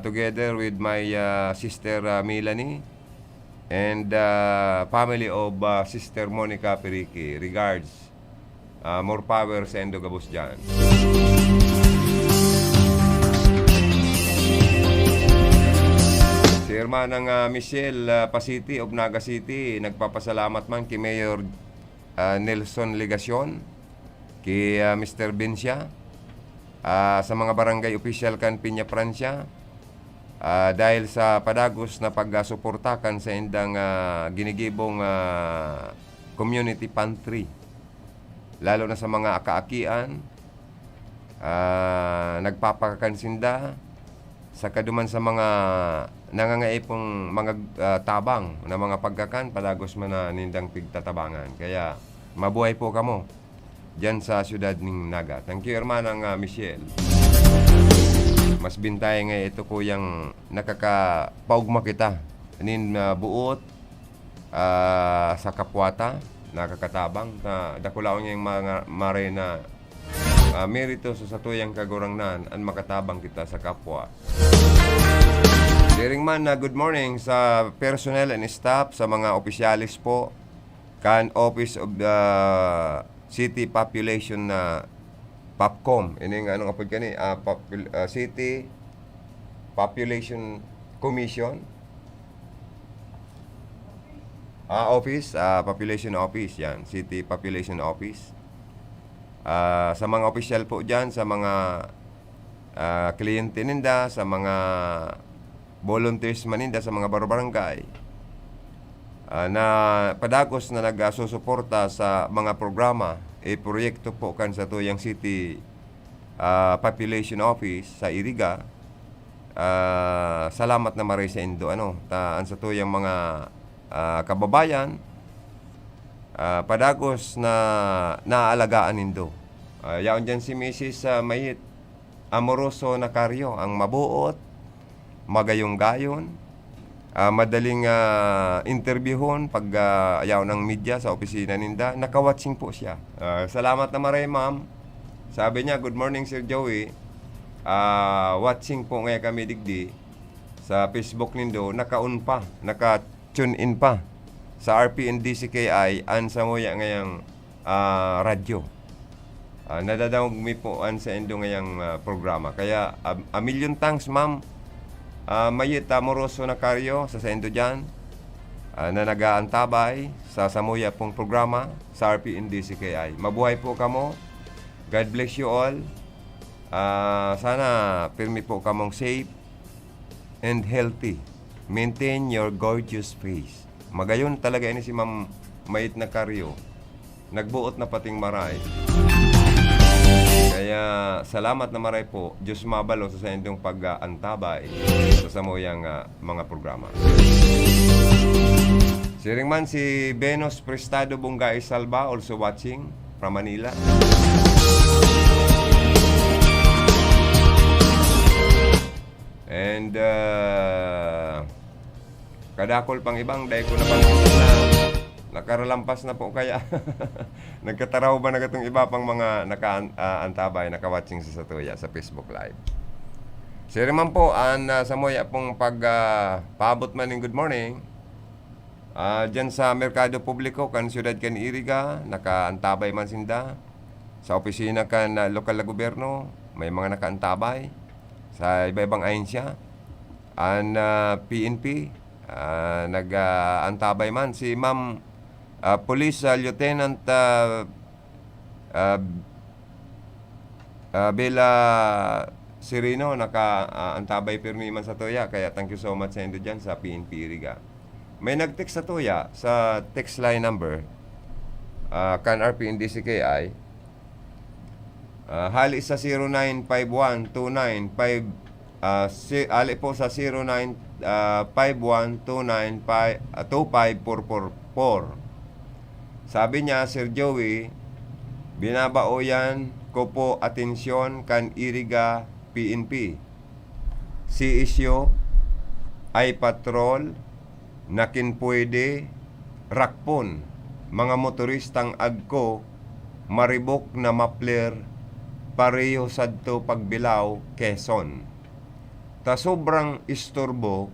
S5: Together with my sister Melanie and family of Sister Monica Piriki. Regards. More power sa Endo Gabos dyan. Si Hermanang Michelle Pasiti of Naga City, nagpapasalamat man kay Mayor Nelson Legacion, kay Mr. Bencia, sa mga barangay official kan Piña Francia, dahil sa padagos na pagsuportakan sa indang ginigibong community pantry, lalo na sa mga akaakian, nagpapakakansinda sa kaduman sa mga nangangaipong mga tabang na mga pagkakan, padagos man na nindang pigtatabangan. Kaya mabuhay po kamo dyan sa siyudad ng Naga. Thank you, Hermanang Michelle. Mas bintay nga ito ko yung nakakapaugma kita nin buot sa kapwata, nakakatabang na dakulaw niya yung mga marena merito sa satuyang kagurangnan ang makatabang kita sa kapwa. Diring man na good morning sa personnel and staff, sa mga opisyalis po kan Office of the City Population na POPCOM. Ini nga anong apod kani? City Population Commission. Office, Population Office yan. City Population Office. Sa mga opisyal po dyan, sa mga kliyente ninda, sa mga volunteers maninda, sa mga barangay, na padagos na nagsusuporta sa mga programa, proyekto po kan sa tuyang City Population Office sa Iriga. Salamat na maray sa Indo. An sa tuyang mga kababayan, padagos na naaalagaan nindo. Yaon dyan si Mrs. Mayit Amoroso Nacario, ang mabuot, magayong-gayon, madaling interviewon pag ayaw ng media sa opisina ninda. Nakawatching po siya. Salamat na maray, ma'am. Sabi niya, good morning, Sir Joey. Watching po ngayon kami digdi sa Facebook nindo. Naka-tune in pa sa RPNDCKI an sa moya ngayang radyo. Nadadawag mi po an sa endo ngayang programa. Kaya a million thanks, ma'am. Mayit Amoroso Nacario sa endo dyan, na nag-aantabay sa samuya pong programa sa RPNDCKI. Mabuhay po kamo. God bless you all. Sana pirmi po kamong safe and healthy. Maintain your gorgeous face. Magayon talaga ini si Ma'am Mait na Karyo. Nagbuot na pating maray. Kaya salamat na maray po. Diyos mabalo sa inyong pag-antabay sa samoyang mga programa. Siring man si Benos Prestado Bungay Salva also watching from Manila. And kadakol pang ibang dahil ko na na nakaralampas na po kaya nagkataraw ba na katong iba pang mga nakaantabay, nakawatching sa Satuya sa Facebook Live. Sir man po ang samoya pong pagpaabot man ng good morning dyan sa Merkado Publiko kan Siyudad kan Iriga, nakaantabay man sinda sa opisina kan lokal na gobyerno, may mga nakaantabay sa iba-ibang ahensya ang PNP nag-antabay man si Ma'am Police Lieutenant Bella Sirino naka-antabay pirmi man sa Toya, kaya thank you so much sa inyo dyan sa PNP Iriga. May nag-text sa Toya sa text line number kan RPNDCKI hali sa 0951-295 ali po sa 0951-295-25444. Sabi niya, Sir Joey, binabaoyan ko po atensyon kan Iriga PNP. Si isyo ay patrol na kinpwede rakpon mga motoristang agko maribok na mapler pareho sadto pagbilaw Quezon. Ta sobrang istorbo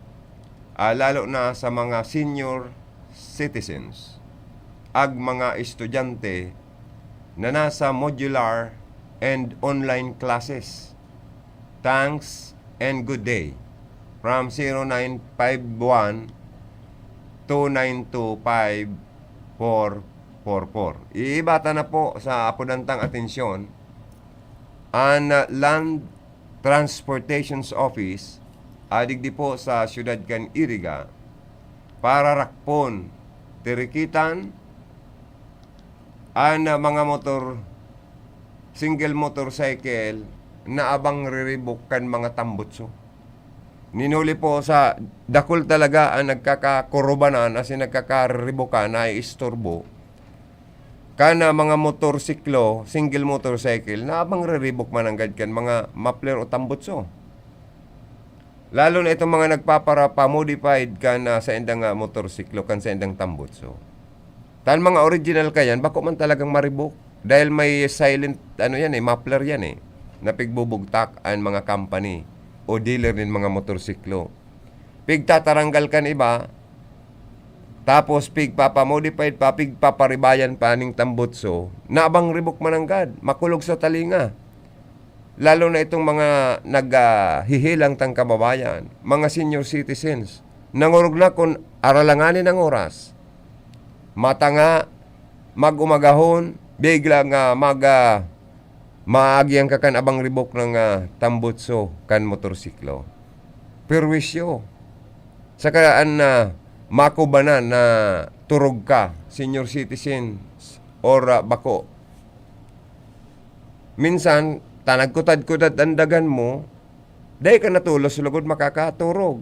S5: lalo na sa mga senior citizens ag mga estudyante na nasa modular and online classes. Thanks and good day. From 0951-2925444. Iibata na po sa apodantang atensyon ang Land Transportation's Office adigdi po sa Siyudad kan Iriga para rakpon tirikitan ang mga motor single motorcycle na abang riribok kan mga tambutso. Ninuli po sa dakol talaga ang nagkakakurubanan as nagkakaribokan ay istorbo kana mga motorsiklo, single motorcycle na abang riribok mananggad kan mga mapler o tambutso. Lalo na itong mga nagpapara-modified kan sa endang motorsiklo kan sa endang tambutso. Tan mga original kayan, bako man talagang maribok. Dahil may silent, mapler yan napigbubugtak ang mga company o dealer ng mga motorsiklo. Pigtataranggal kan iba, tapos pigpapamodified pa, pigpaparibayan pa ning tambutso, naabang ribok mananggad, makulog sa talinga. Lalo na itong mga naghihilang tang kababayan, mga senior citizens, nangurog na kung aralanganin ang oras. Matanga, mag-umagahon, bigla nga maagyang kakan abang ribok ng tambutso kan motorsiklo. Perwisyo. Sakaan na makubanan na turog ka, senior citizens, or bako. Minsan, tanagkutad-kutad ang dagan mo, dahil ka natulos lugod makakaturog.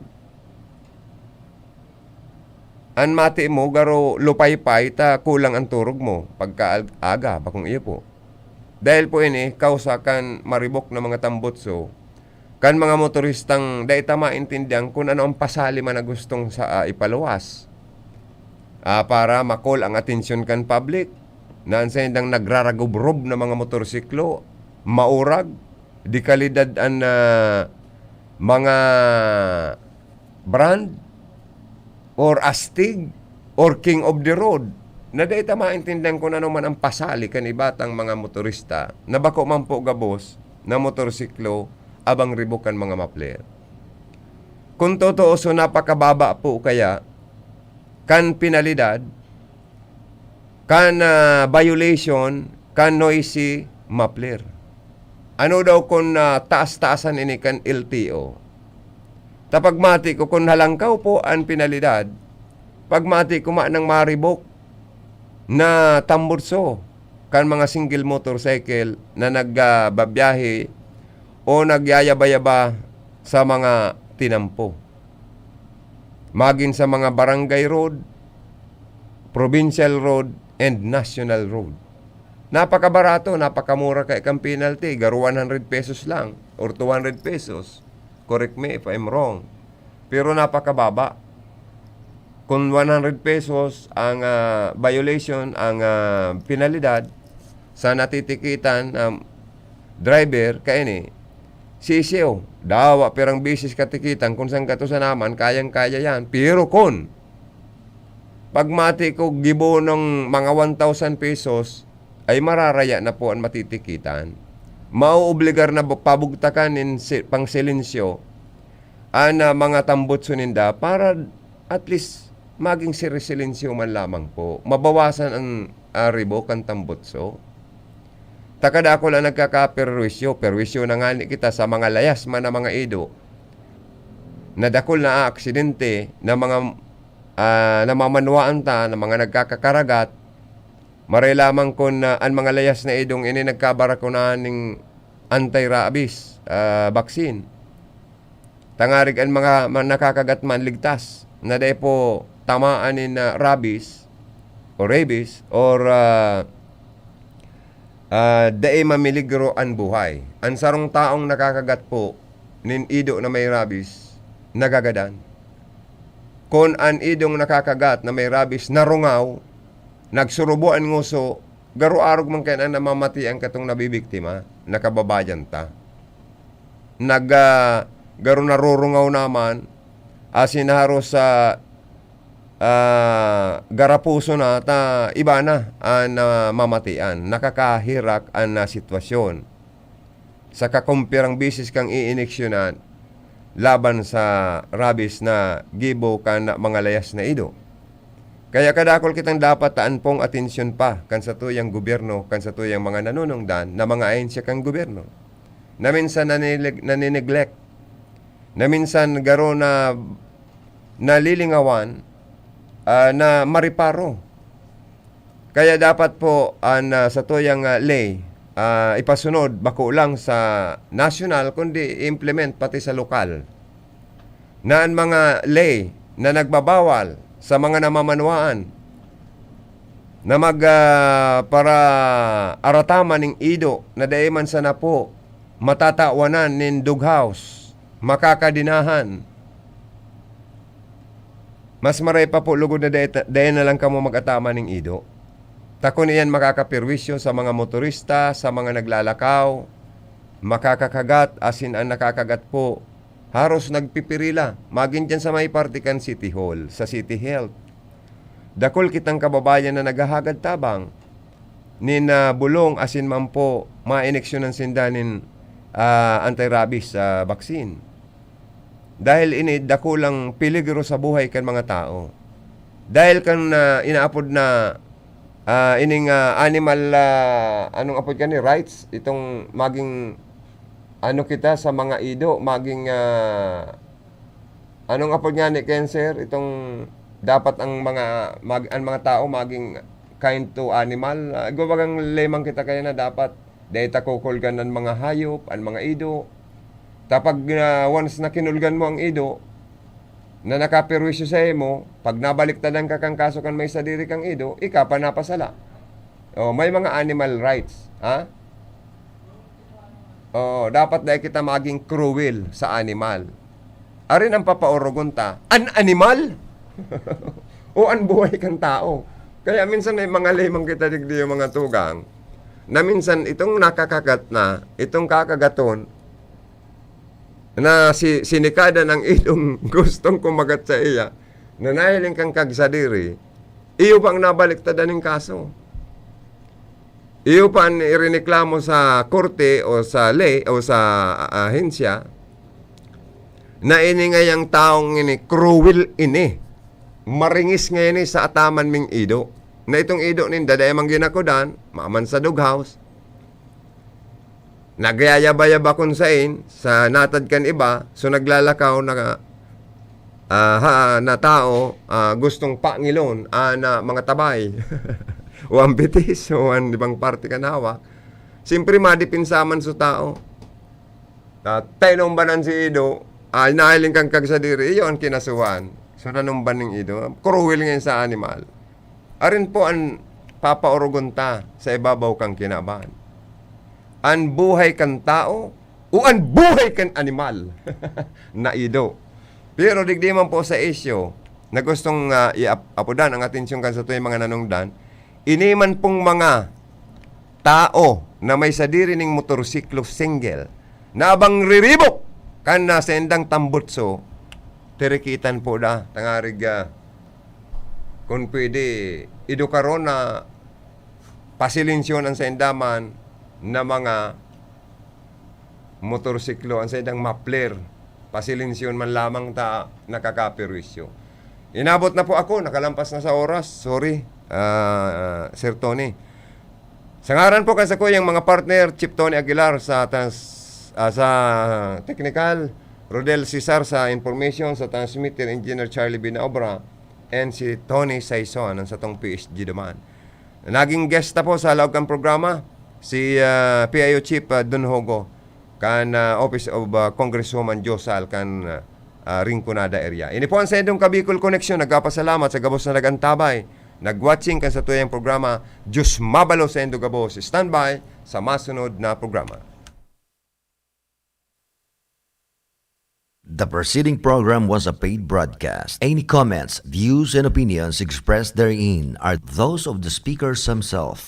S5: An mati mo, garo lupay-pay, ta kulang ang turog mo, pagkaaga, bakong iyo po. Dahil po ini, kausakan maribok na mga tambutso, kan mga motoristang dahil maintindihan kung ano ang pasali man na gustong ipaluwas. Para makol ang atensyon kan public, na ang sayandang nagraragubrob na mga motorsiklo, maurag, di kalidad ang mga brand, or astig, or king of the road, na dahil maintindihan kung ano man ang pasali kan ibatang mga motorista, na bako man po gabos na motorsiklo, abang ribukan mga mapler. Kung totoo so napakababa po kaya, kan penalidad, kan violation, kan noisy mapler. Ano daw kung taas-taasan ini kan LTO? Tapagmati ko kung halangkaw po ang penalidad, pagmati ko ng maribok na tamburso kan mga single motorcycle na nagbabiyahe o nagyayaba-yaba sa mga tinampo. Maging sa mga barangay road, provincial road, and national road. Napakabarato, napakamura kay kang penalty. Garo 100 pesos lang or 200 pesos. Correct me if I'm wrong. Pero napakababa. Kung 100 pesos ang violation, ang penalidad sa natitikitan driver, kaini, sisiyo, dawa perang bisis katikitan, kung saan kato sa naman, kayang-kaya yan. Pero kung pagmati ko gibo ng mga 1,000 pesos, ay mararaya na po ang matitikitan. Mauobligar na pabugtakan pang silensyo ang mga tambot suninda para at least maging silensyo man lamang po. Mabawasan ang ribok ang tambotso. Takada ako lang nagkakaperwisyo. Perwisyo na nga kita sa mga layas man na mga ido. Nadakol na aksidente na mga namamanwaan ta, na mga nagkakakaragat. Maray lamang kung ang mga layas na idong ini nagkabarakunahan ng anti-rabies vaccine. Tangarig ang mga nakakagat man ligtas na dahil po tamaan in rabies or rabies or dahil mamiligro ang buhay. Ang sarong taong nakakagat po nin ido na may rabies, nagagadan. Kung ang idong nakakagat na may rabies narungaw, nagsurubuan nguso, garo-arog man kaya na namamati ang katong nabibiktima, nakababayan ta. Garo narurungaw naman, asinaharo sa garapuso na ta iba na ang mamatian, nakakahirak ang sitwasyon. Sa kakumpirang bisis kang iiniksyonan laban sa rabies na gibo kan mga layas na ido. Kaya kadakol kitang dapat taan pong atensyon pa kan sa tuyang gobyerno, kan sa tuyang mga nanunungdan na mga ahensya kang gobyerno. Na minsan nanineglect, na minsan garo na nalilingawan, na mariparo. Kaya dapat po sa tuyang lay ipasunod bako lang sa national kundi implement pati sa lokal. Na ang mga lay na nagbabawal sa mga namamanwaan na para arataman ng ido na daiman sana po matatawanan nin dughouse, makakadinahan. Mas maray pa po lugod na dahil na lang kamo mag-atama ng ido. Takon iyan makakapirwisyo sa mga motorista, sa mga naglalakaw, makakakagat, asin ang nakakagat po. Haros nagpipirila, maging dyan sa may partikan City Hall, sa City Health. Dakol kitang kababayan na naghahagad tabang, nin bulong asin man po, ma-ineksyon ng sindanin anti-rabies vaccine. Dahil ini dakulang peligro sa buhay kan mga tao. Dahil kan inaapod na ining animal anong apod kan ni rights, itong maging kita sa mga ido, maging anong apod nga ni cancer, itong dapat ang mga tao maging kind to animal. Gubagang lemang kita kaya na dapat dahil takukulgan ng mga hayop, ang mga ido. Tapag once na kinulgan mo ang ido, na nakapirwisyo sa imo, pag nabaliktadan ka kang kaso kan may sadiri kang ido, ika pa napasala. May mga animal rights. Ha? Dapat dahil kita maging cruel sa animal. Arin ang papaurogon ta, an animal? O an buhay kang tao. Kaya minsan may mga lemang kita digdi yung mga tugang, na minsan itong nakakagat na, itong kakagaton, na sinikada ng idong gustong kumagat sa iya, na nahiling kang kagsadiri, iyo pang nabaliktadan ng kaso. Iyo pang irineklamo sa korte o sa lay o sa ahensya, na ini ngayang taong ini, cruel ini, maringis ngayon sa ataman ming ido, na itong ido ninda, dahil mang ginakodan, maman sa dughouse, nagyayaba-yaba kun sain, sa natad kan iba, so naglalakaw na na tao gustong pangilon na mga tabay o ang bitis o ang ibang parte kanawa, siyempre madipinsaman sa tao. Tayo banan si Ido, nahiling kang kagsadiri, iyon kinasuhan. So nanong baning Ido, kuruhil ngayon sa animal. Arin po ang papaurugunta sa ibabaw kang kinabahan. Ang buhay kang tao o ang buhay kang animal na Ido. Pero digdi man po sa isyo na gustong iapudan ang atensyon kan sa tuwing mga nanungdan, iniman pong mga tao na may sadiri ning motorsiklo single na abang riribok kan na sendang tambutso, tirikitan po da, tangarig kung pwede, idukaron na pasilinsyon ang sendaman na mga motorsiklo, ang sendang mapler, pasilinsyon man lamang ta nakakaperwisyo. Inabot na po ako, nakalampas na sa oras. Sorry, Sir Tony. Sa ngaran po kasi ko yung mga partner, Chief Tony Aguilar sa technical, Rodel Cesar sa information, sa transmitter, Engineer Charlie Binaobra, and si Tony Saison ang sa tong PSG duman. Naging guest na po sa loob ng programa, si PIO Chief Don Hogo, kan Office of Congresswoman Josal kan Rinconada area. Ini po ang Sendong Kabicol Connection. Nagpapasalamat sa gabos na nagantabay. Nagwatching kan sa tuyang programa. Diyos mabalo sa Sendong Gabos. Standby sa masunod na programa.
S7: The preceding program was a paid broadcast. Any comments, views, and opinions expressed therein are those of the speakers themselves